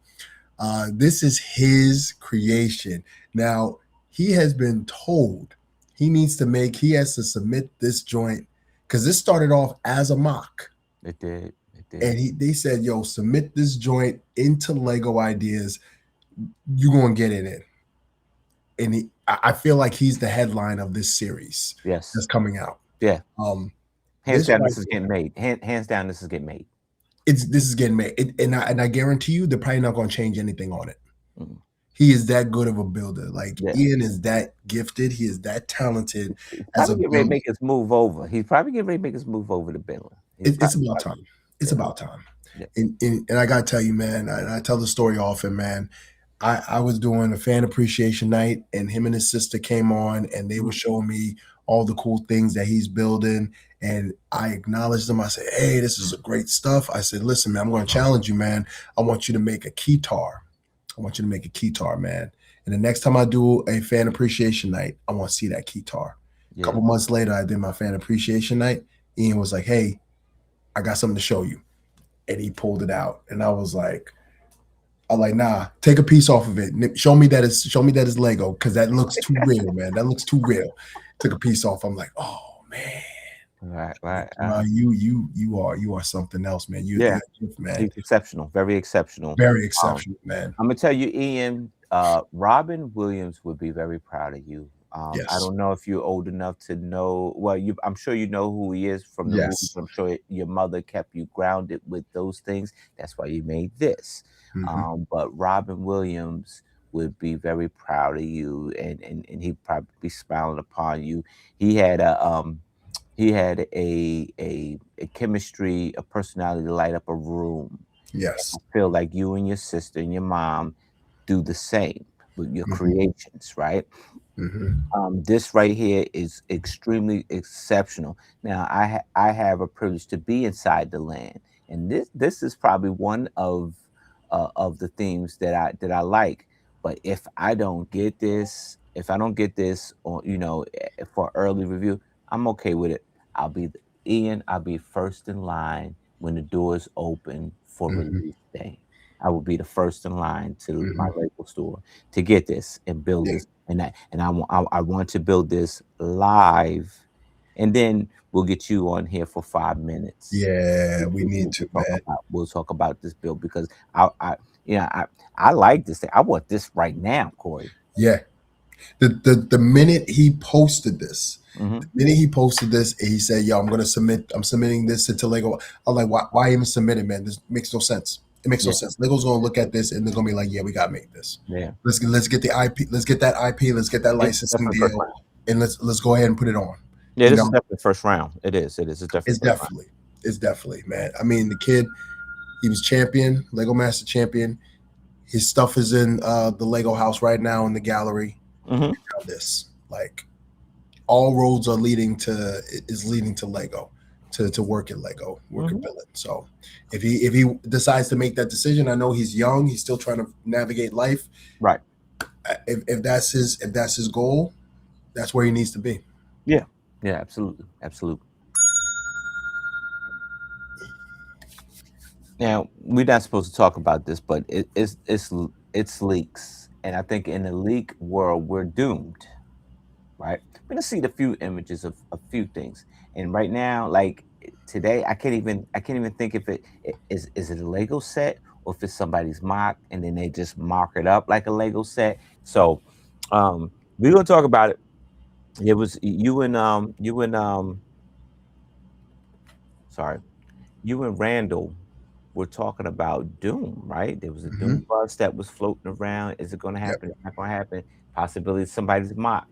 This is his creation. Now, he has been told he has to submit this joint because this started off as a mock. It did. It And did. they said, yo, submit this joint into Lego Ideas. You're going to get it in. And I feel like he's the headline of this series Yes. that's coming out. Yeah. Um, Hands this down, right this is here, getting made. Hands down, this is getting made. this is getting made. And I guarantee you, they're probably not going to change anything on it. Mm. He is that good of a builder. Like Yeah. Ian is that gifted. He is that talented He's as a probably getting ready to builder. make his move over. He's probably getting ready to make his move over to Bentley. It's about time. It's Yeah. about time. Yeah. And I gotta tell you, man, and I tell the story often, man. I was doing a fan appreciation night, and him and his sister came on, and they were Mhm. showing me all the cool things that he's building. And I acknowledged them. I said, "Hey, this is a great stuff." I said, "Listen, man, I'm going to challenge you, man. I want you to make a keytar. I want you to make a keytar, man. And the next time I do a fan appreciation night, I want to see that keytar." A Yeah. couple months later, I did my fan appreciation night. Ian was like, "Hey, I got something to show you," and he pulled it out, and I'm like, nah, take a piece off of it. Show me that it's Lego because that looks too real, man. That looks too real. Took a piece off. I'm like, oh man, Right. Right. you are something else, man. Yeah. You're a gift, man. He's exceptional. Very exceptional. Very Um, exceptional, man. I'm gonna tell you, Ian. Robin Williams would be very proud of you. I Yes, don't know if you're old enough to know. Well, I'm sure you know who he is from the movies. yes. I'm sure your mother kept you grounded with those things. That's why you made this. Hmm. But Robin Williams would be very proud of you, and he'd probably be smiling upon you. He had He had a chemistry, a personality to light up a room. Yes. I feel like you and your sister and your mom do the same with your Hmm. creations, right? Hmm. This right here is extremely exceptional. Now, I have a privilege to be inside the land, and this is probably one of the themes that I like. But if I don't get this, or for early review, I'm okay with it. Ian. I'll be first in line when the doors open for Hmm. release day. I will be the first in line to my Hmm. Lego store to get this and build Yeah. this and I want to build this live, and then we'll get you on here for 5 minutes. Yeah, we need to, man. We'll talk about this build because I yeah I like this thing. I want this right now, Corey. Yeah. The minute he posted this, Hmm. the minute he posted this, and he said, "Yo, I'm submitting this into Lego." I'm like, why even submit it, man? This makes no sense. It makes no Yeah, sense. Lego's gonna look at this and they're gonna be like, "Yeah, we gotta make this. yeah. Let's get the IP. Let's get that IP. Let's get that It's licensing definitely first deal, round. and let's go ahead and put it on." Yeah, You this is know, definitely first round. It is. It is. It's definitely it's first round. definitely, it's definitely, man. I mean, the kid, he was champion, Lego Master champion. His stuff is in the Lego house right now in the gallery. Hmm. Now this, like, all roads are leading to is leading to Lego, to work in Lego, work in Hmm. billing. So if he decides to make that decision, I know he's young, he's still trying to navigate life. Right. If that's his goal, that's where he needs to be. Yeah. Yeah. Absolutely. Absolutely. Now we're not supposed to talk about this, but it's leaks, and I think in the leak world we're doomed. Right? We're gonna see the few images of a few things, and right now, like today, I can't even think if is it a Lego set or if it's somebody's mock, and then they just mark it up like a Lego set. So, we're gonna talk about it. It was sorry, you and Randall were talking about Doom, right? There was a Hmm. Doom bus that was floating around. Is it going to Yep. happen? It's not going to happen. Possibility somebody's mock.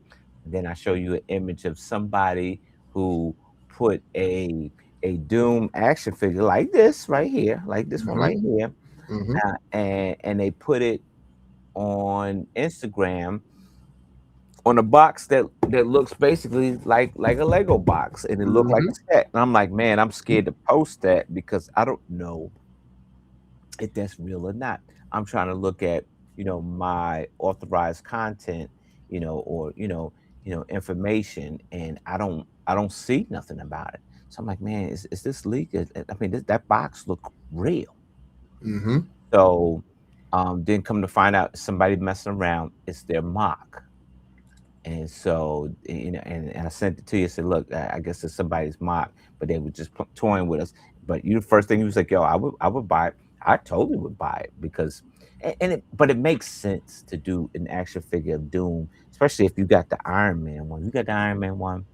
And then I show you an image of somebody who put a Doom action figure like this right here, like this one Hmm. right here, Hmm. and they put it on Instagram on a box that looks basically like a Lego box, and it looked like Hmm. a set. And I'm like, man, I'm scared to post that because I don't know if that's real or not. I'm trying to look at, my authorized content, or information, and I don't see nothing about it. So I'm like, man, is this leak? I mean, that box look real. Hmm. So then come to find out somebody messing around, it's their mock. And so, and I sent it to you. Said, look, I guess it's somebody's mock, but they were just toying with us. But you, the first thing you was like, yo, I would buy it. I totally would buy it because, but it makes sense to do an action figure of Doom, especially if you got the Iron Man one. You got the Iron Man one,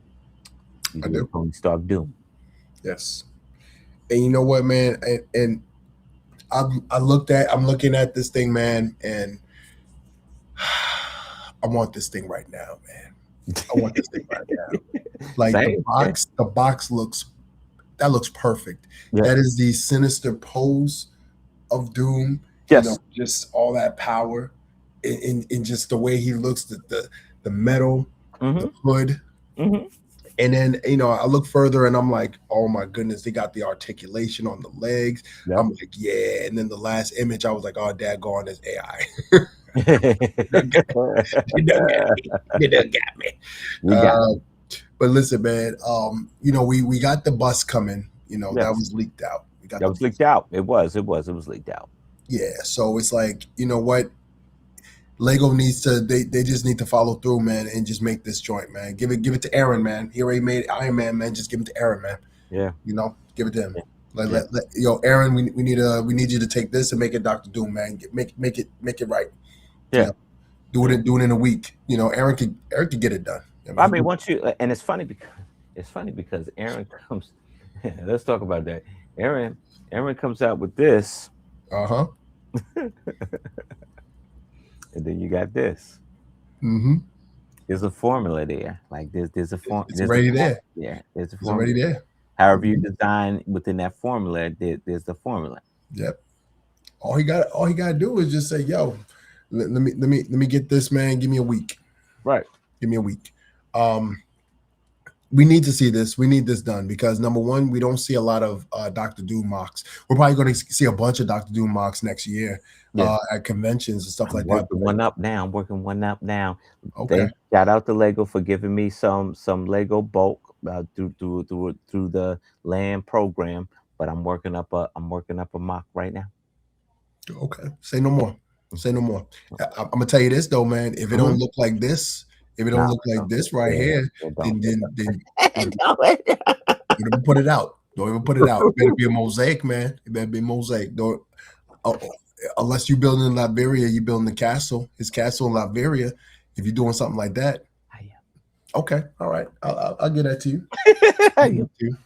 you I do a do. Tony Stark Doom. Yes. And you know what, man? And I'm looking at this thing, man, and I want this thing right now, man. I want this thing right now. Like the Same, yeah, box, the box looks perfect. yeah, That is the sinister pose of Doom. yes, Just all that power, in just the way he looks, the metal, the mm-hmm, hood, mm-hmm, and then I look further and I'm like, oh my goodness, they got the articulation on the legs. yep. I'm like, yeah. And then the last image, I was like, oh, daggone, is AI. You done got me. You done got me. You got Uh, but listen, man. We got the bus coming. That yes. was leaked out. We got That the was bus. leaked out. It was leaked out. Yeah. So it's like, you know what? Lego needs to. They just need to follow through, man, and just make this joint, man. Give it to Aaron, man. He already made Iron Man, man. Just give it to Aaron, man. Yeah, Give it to him. yeah, Like, yeah, Aaron, we need you to take this and make it Doctor Doom, man. Make it right. You yeah, know, do yeah. it in a week. Aaron could get it done. I I mean, mean, once you and it's funny because Aaron comes. Let's talk about that. Aaron comes out with this, uh-huh. and then you got this. Mm-hmm. there's a formula there. Like there's a form It's there's a already formula there. there. There's a It's already formula. there. However you Mhm. design within that formula, there's the formula. Yep. All he got to do is just say, "Yo, let me get this, man. Give me a week. Right. Give me a week." Um, we need to see this. We need this done because number one, we don't see a lot of Dr. Doom mocks. We're probably going to see a bunch of Dr. Doom mocks next year Yeah. at conventions and stuff I'm like that. working one up now. I'm working one up now. Okay, They shout out to Lego for giving me some Lego bulk through the land program. But I'm working up a mock right now. okay. Say no more. Say no more. I'm gonna tell you this though, man. If it don't Mm-hmm. look like this, if it don't No, look like this right yeah, here, it then don't. then then It don't. don't even put it out. Don't even put it out. It better be a mosaic, man. It better be a mosaic. Don't uh, unless you're building in Liberia, you're building the castle. His castle in Liberia. If you're doing something like that, I okay, all right, I'll get that to you. I'll get am. that to you.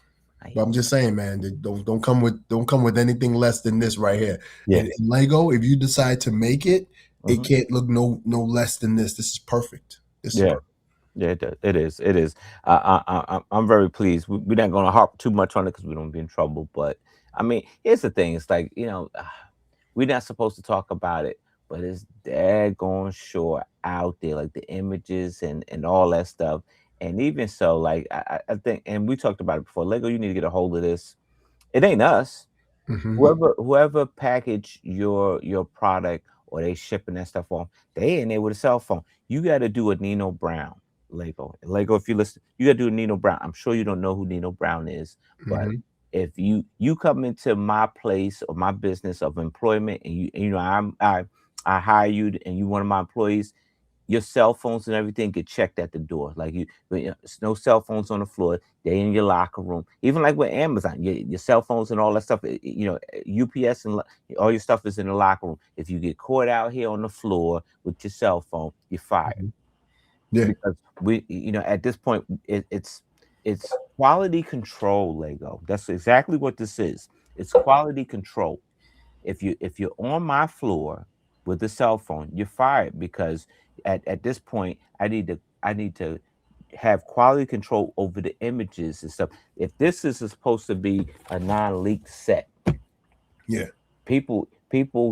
I But am. I'm just saying, man, that don't come with anything less than this right here. Yeah. And Lego, if you decide to make it, it Hmm. can't look no less than this. This is perfect. This is Yeah. perfect. Yeah, it does. It is. It is. I'm very pleased. We're not going to harp too much on it because we don't be in trouble. But I mean, here's the thing. It's like we're not supposed to talk about it, but it's daggone sure out there, like the images and all that stuff. And even so, like I think, and we talked about it before. Lego, you need to get a hold of this. It ain't us. Hmm. Whoever package your product or they shipping that stuff off, they in there with a cell phone. You got to do a Nino Brown Lego. If you listen, you got to do a Nino Brown. I'm sure you don't know who Nino Brown is, but Hmm. if you come into my place or my business of employment and you know I hire you and you one of my employees, your cell phones and everything get checked at the door. Like no cell phones on the floor. They in your locker room. Even like with Amazon, your cell phones and all that stuff. UPS and all your stuff is in the locker room. If you get caught out here on the floor with your cell phone, you're fired. Hmm. Yeah, Because at this point, it's quality control, Lego. That's exactly what this is. It's quality control. If you're on my floor with a cell phone, you're fired because at this point I need to have quality control over the images and stuff. If this is supposed to be a non-leaked set, yeah. people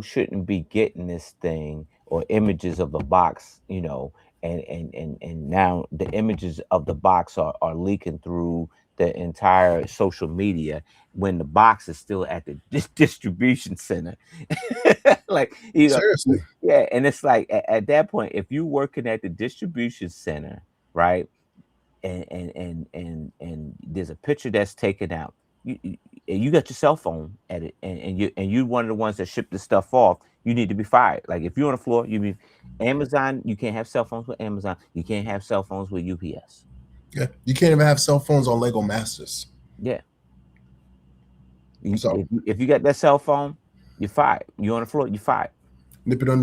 shouldn't be getting this thing or images of the box, and now the images of the box are leaking through the entire social media when the box is still at the distribution center. like Seriously. yeah, and it's like at that point, if you're working at the distribution center, right, and there's a picture that's taken out. And you got your cell phone at it, and you one of the ones that ship the stuff off. You need to be fired. Like if you're on the floor, you mean Amazon. You can't have cell phones with Amazon. You can't have cell phones with UPS. Yeah, you can't even have cell phones on Lego Masters. Yeah, So if you got that cell phone, you're fired. You're on the floor, you're fired. nip it in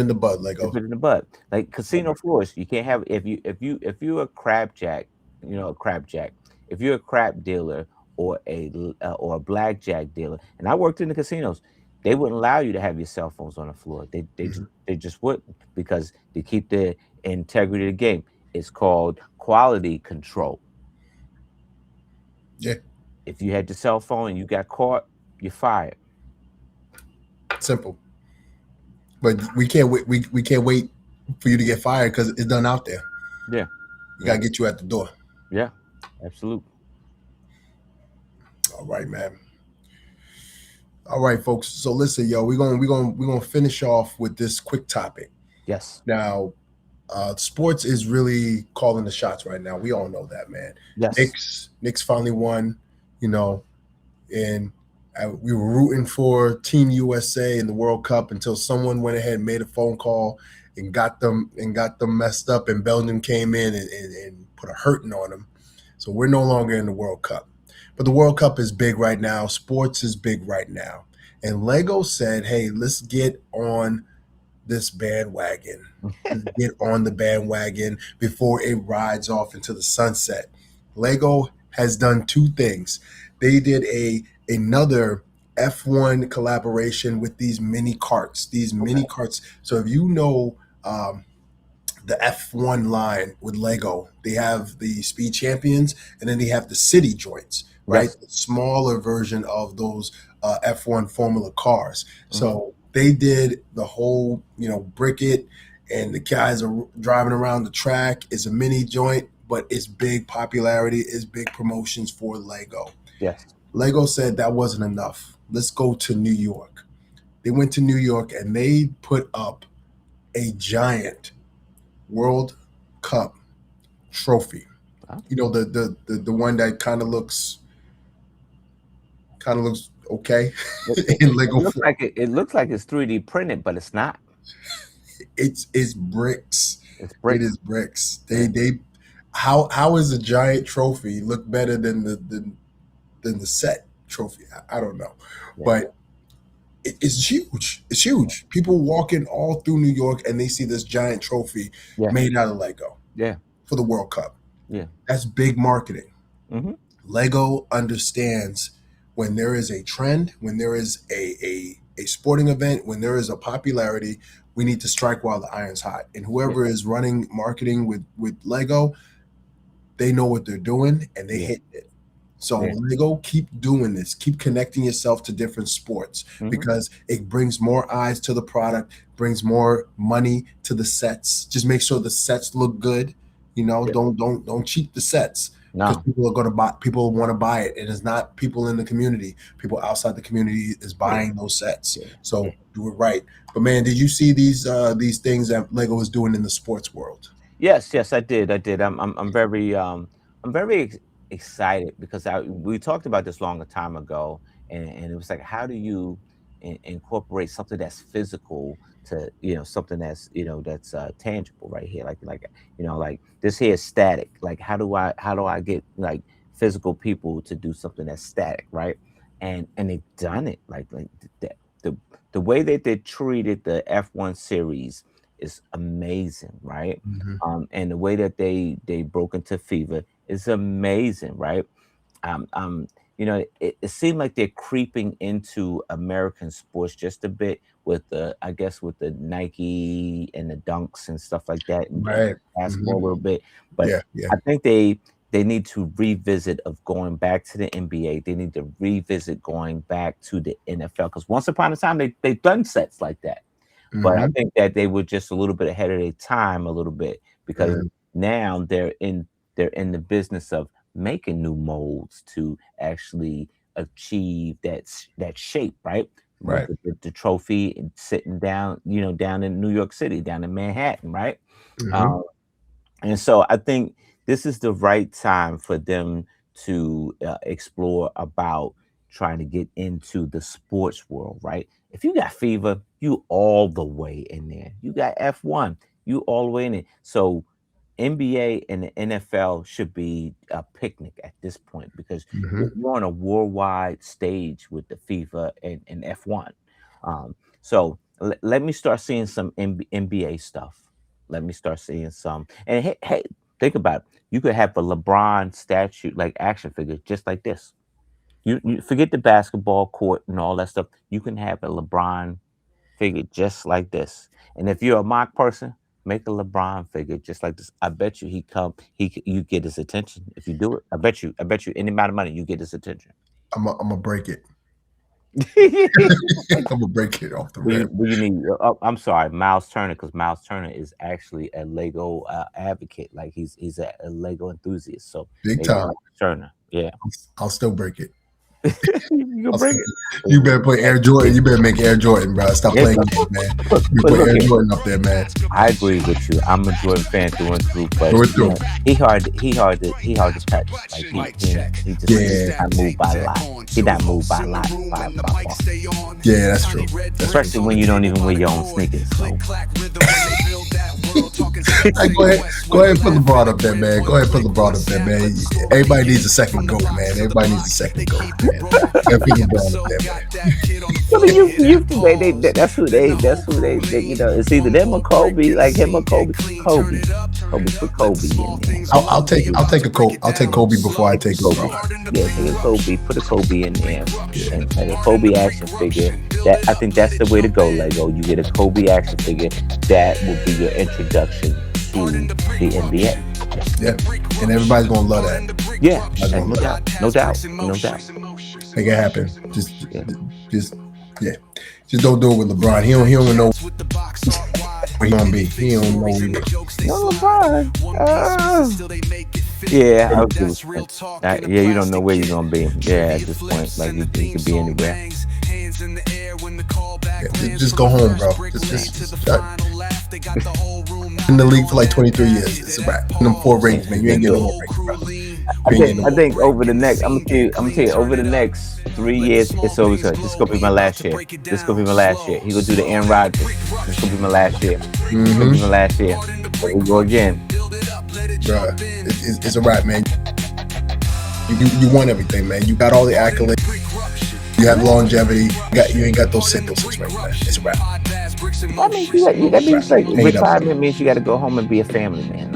the bud, Lego. Nip it in the bud. Like All casino right. floors, you can't have if you're a crab jack, a crab jack. If you're a crab dealer or a blackjack dealer, and I worked in the casinos, they wouldn't allow you to have your cell phones on the floor. Mhm. They just wouldn't because to keep the integrity of the game. It's called quality control. Yeah, If you had your cell phone and you got caught, you're fired. simple. But we can't wait. We can't wait for you to get fired because it's done out there. Yeah, We yeah, gotta get you at the door. yeah, absolutely. All right, man. All right, folks. So listen, yo, we're gonna finish off with this quick topic. Yes, Now, sports is really calling the shots right now. We all know that, man. yes. Knicks finally won, you know, and we were rooting for Team USA in the World Cup until someone went ahead and made a phone call and got them messed up, and Belgium came in and put a hurting on them. So we're no longer in the World Cup. But the World Cup is big right now. Sports is big right now. And Lego said, hey, let's get on this bandwagon. Let's get on the bandwagon before it rides off into the sunset. Lego has done two things. They did another F1 collaboration with these mini carts. These Okay. mini carts. So if you know the F1 line with Lego. They have the Speed Champions, and then they have the City joints, right? Yes. The smaller version of those F1 Formula cars. Hmm. So they did the whole, brick it, and the guys are driving around the track. It's a mini joint, but it's big popularity, it's big promotions for Lego. Yes. Lego said that wasn't enough. Let's go to New York. They went to New York and they put up a giant World Cup trophy. Wow. The one that kind of looks okay It in Lego looks form. like it looks like it's 3D printed, but it's not. It's bricks. It's It bricks. is bricks. Yeah. They how is a giant trophy look better than the set trophy? I don't know, Yeah. but it's huge. It's huge. People walking all through New York and they see this giant trophy Yeah. made out of Lego Yeah. for the World Cup. Yeah. That's big marketing. Hmm. Lego understands when there is a trend, when there is a sporting event, when there is a popularity, we need to strike while the iron's hot. And Yeah. whoever is running marketing with Lego, they know what they're doing and they Yeah. hit it. So Yeah. Lego, keep doing this. Keep connecting yourself to different sports Hmm. because it brings more eyes to the product, brings more money to the sets. Just make sure the sets look good. Yeah. Don't cheat the sets because No. people are going to buy. People want to buy it, and it's not people in the community. People outside the community is Yeah. buying those sets. Yeah. Yeah. So do it right. But man, did you see these things that Lego is doing in the sports world? Yes, yes, I did. I did. I'm very excited because we talked about this long a time ago, and it was like, how do you incorporate something that's physical to something that's that's tangible right here, like like this here is static. Like how do I get like physical people to do something that's static, right? And they've done it like the the way that they treated the F1 series is amazing, right? Hmm. And the way that they broke into fever is amazing, right? Um, um, it seemed like they're creeping into American sports just a bit with I guess with the Nike and the dunks and stuff like that, and Right. basketball a Hmm. little bit. But Yeah. Yeah. I think they need to revisit of going back to the NBA. They need to revisit going back to the NFL because once upon a time they've done sets like that. But I Hmm. think that they were just a little bit ahead of their time a little bit because Hmm. now they're in the business of making new molds to actually achieve that shape, right? With Right. the trophy and sitting down, down in New York City, down in Manhattan, right? Hmm. Um, and so I think this is the right time for them to explore about trying to get into the sports world, right? If you got fever, you all the way in there. You got F1, you all the way in it. So NBA and the NFL should be a picnic at this point because Hmm. you're on a worldwide stage with the FIFA and F1. So let me start seeing some NBA stuff. Let me start seeing some. And hey, think about it. You could have a LeBron statue, like action figure, just like this. You forget the basketball court and all that stuff. You can have a LeBron figure just like this. And if you're a mock person, make a LeBron figure just like this. I bet you you get his attention if you do it. I bet you any amount of money you get his attention. I'm gonna break it. I'm gonna break it off the rip. What you need? Oh, I'm sorry, Miles Turner, because Miles Turner is actually a Lego advocate. Like he's a Lego enthusiast. So Big maybe time. Miles Turner, yeah, I'll still break it. you can I'll bring still, it. you better put Air Jordan. You better make Air Jordan, bro. Stop Yeah, playing with me, man. You but put look Air at. Jordan up there, man. I agree with you. I'm a Jordan fan through and through, but Through and through. he hard to touch. Like he just Yeah. not moved by a lot. He not moved by a lot by far. Yeah, that's true. That's true. Especially when you don't even wear your own sneakers. So Hey, go ahead, and put LeBron up there, man. Go ahead, and put LeBron up there, man. Everybody needs a second goat, man. Everybody needs a second goat, man. Go ahead, put LeBron up there, man. I mean, that's who they it's either them or Kobe, like him or Kobe, put Kobe in there. I'll take a Kobe. I'll take Kobe before I take Kobe. LeBron. Yeah, take a Kobe, put a Kobe in there, Yeah. and like a Kobe action figure. That I think that's the way to go, Lego. You get a Kobe action figure that will be your introduction to the NBA. Yeah, and everybody's gonna love that. Yeah, Everybody's no gonna doubt, no doubt, no doubt. make it happen. Yeah. Just don't do it with LeBron. He don't know where he gonna be. He don't know where he is. No, LeBron. Yeah, I agree with that. Yeah, you don't know where you're gonna be. Yeah, at this point, like you could be anywhere. Yeah, just go home, bro. Just in the league for like 23 years. It's a wrap. Them 4 rings, man. You ain't getting no more rings, bro. I think over the next, I'm gonna tell you, over the next 3 years, it's always good. This is gonna be my last year. This is gonna be my last year. He gonna do the Aaron Rodgers. This is gonna be my last year. This is gonna be my last year. Here we go again. Bro, it's a wrap, man. You won everything, man. You got all the accolades. You have longevity. You ain't got those sickles right now. It's a wrap. I mean, that means like retirement means you got to go home and be a family man.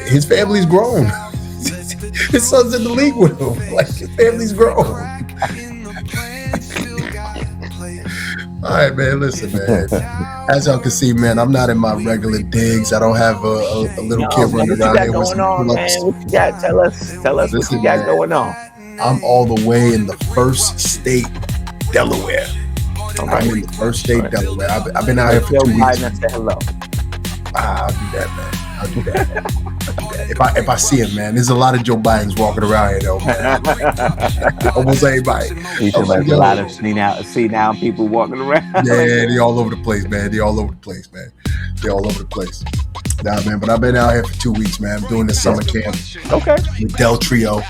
His family's grown. His son's in the league with him. Like, his family's grown. All right, man. Listen, man. As y'all can see, man, I'm not in my regular digs. I don't have a little kid running around here with some pull-ups. What you got? Tell us what you got going on. I'm all the way in the first state, Delaware. I'm in the first state, Delaware. I've been out here for 2 weeks. Say hello. I'll do that, man. I'll do that. If I see him, man, there's a lot of Joe Bidens walking around here, though, man. Almost everybody. You see like a lot of see now people walking around. Yeah, they all over the place, man. They all over the place, man. Nah, man, but I've been out here for 2 weeks, man. I'm doing this summer camp. Okay. With Del Trio.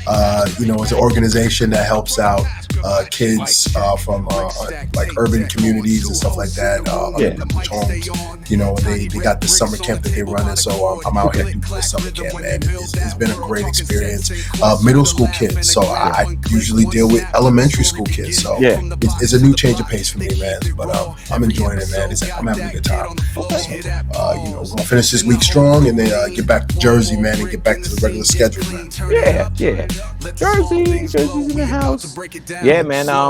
It's an organization that helps out kids from like urban communities and stuff like that, underprivileged homes. They got this summer camp that they run, and so I'm out here doing this summer camp, man. It's been a great experience. Middle school kids, so I usually deal with elementary school kids, so it's a new change of pace for me, man. But I'm enjoying it, man. I'm having a good time. So, we'll finish this week strong, and then get back to Jersey, man, and get back to the regular schedule, man. Yeah. Jersey's in the house. Yeah, man. I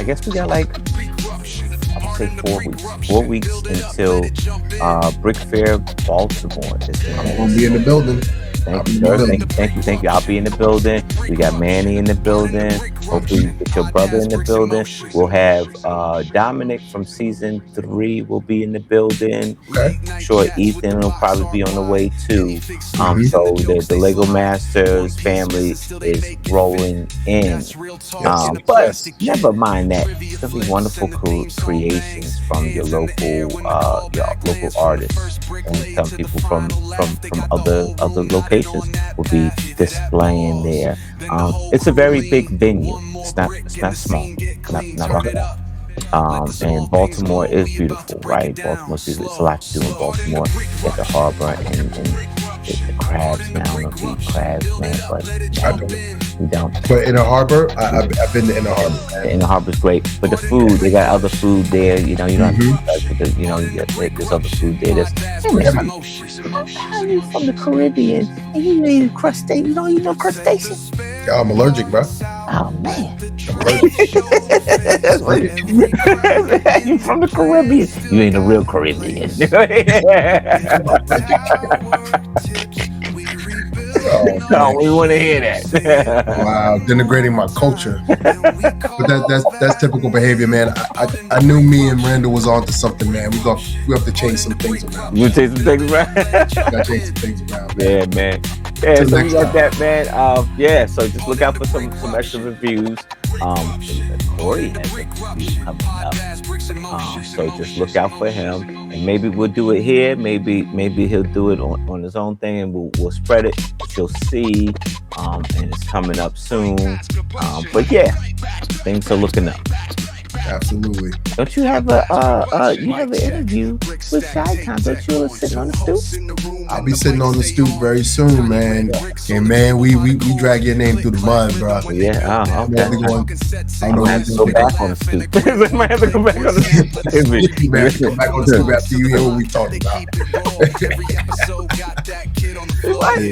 guess we got like, I would say 4 weeks. 4 weeks until Brick Fair Baltimore. I'm gonna be in the building. Thank you. I'll be in the building. We got Manny in the building. Hopefully you get your brother in the building. We'll have Dominic from season 3 will be in the building. Okay. I'm sure Ethan will probably be on the way too. So the Lego Masters family is rolling in. But never mind that. It's gonna be wonderful creations from your local artists, and some people from other locations will be displaying there. It's a very big venue. It's not small. Not rough. And Baltimore is beautiful, right? Baltimore's beautiful. It's a lot to do in Baltimore. You got the harbor and the crabs. Man, I don't know if you eat crabs, man, but I don't. You don't. But in the harbor, I've been in the harbor. In the harbor's great, but the food, they got other food there. You don't have to, there's other food there. How are you from the Caribbean and you eat crustaceans? You don't eat no crustaceans? Yeah, I'm allergic, bro. Oh man. I'm allergic. You from the Caribbean? You ain't a real Caribbean. No, we want to hear that. Wow, denigrating my culture. But that's typical behavior, man. I knew me and Randall was on to something, man. We have to change some things around. You change some things around? Gotta change some things around, man. Yeah, man. Yeah, so we got that, man. So just look out for some extra reviews. Corey has a review coming up. So just look out for him, and maybe we'll do it here. Maybe he'll do it on his own thing, and we'll spread it. But you'll see, and it's coming up soon. But yeah, things are looking up. Absolutely. Don't you have an interview with Shy Time? Don't you sitting on the stoop? I'll be sitting on the stoop very soon, man. And man, we drag your name through the mud, bro. Yeah. Okay. I'm gonna have to go back on the stoop. I might have to go back on the stoop. Man, go back on the stoop after you hear what we talking about.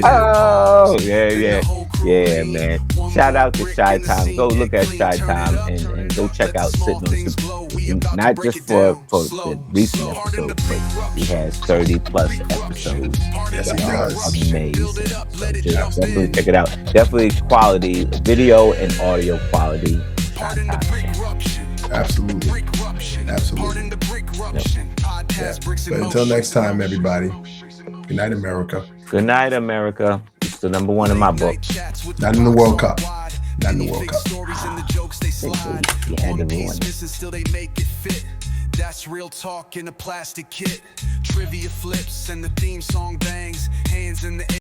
Oh, yeah, man. Shout out to Shy Time. Go look at Shy Time and go check out Sitting on the Stoop. not just for the recent episodes, but he has 30 plus episodes Yes, that he are does. amazing. So just definitely check it out. Definitely quality video and audio quality. Absolutely. Absolutely. Yeah. But until next time, everybody. Good night, America. Good night, America. It's the number one in my book. Not in the World Cup. Not in the World Cup. You had to ruin it. That's real talk in a plastic kit. Trivia flips and the theme song bangs.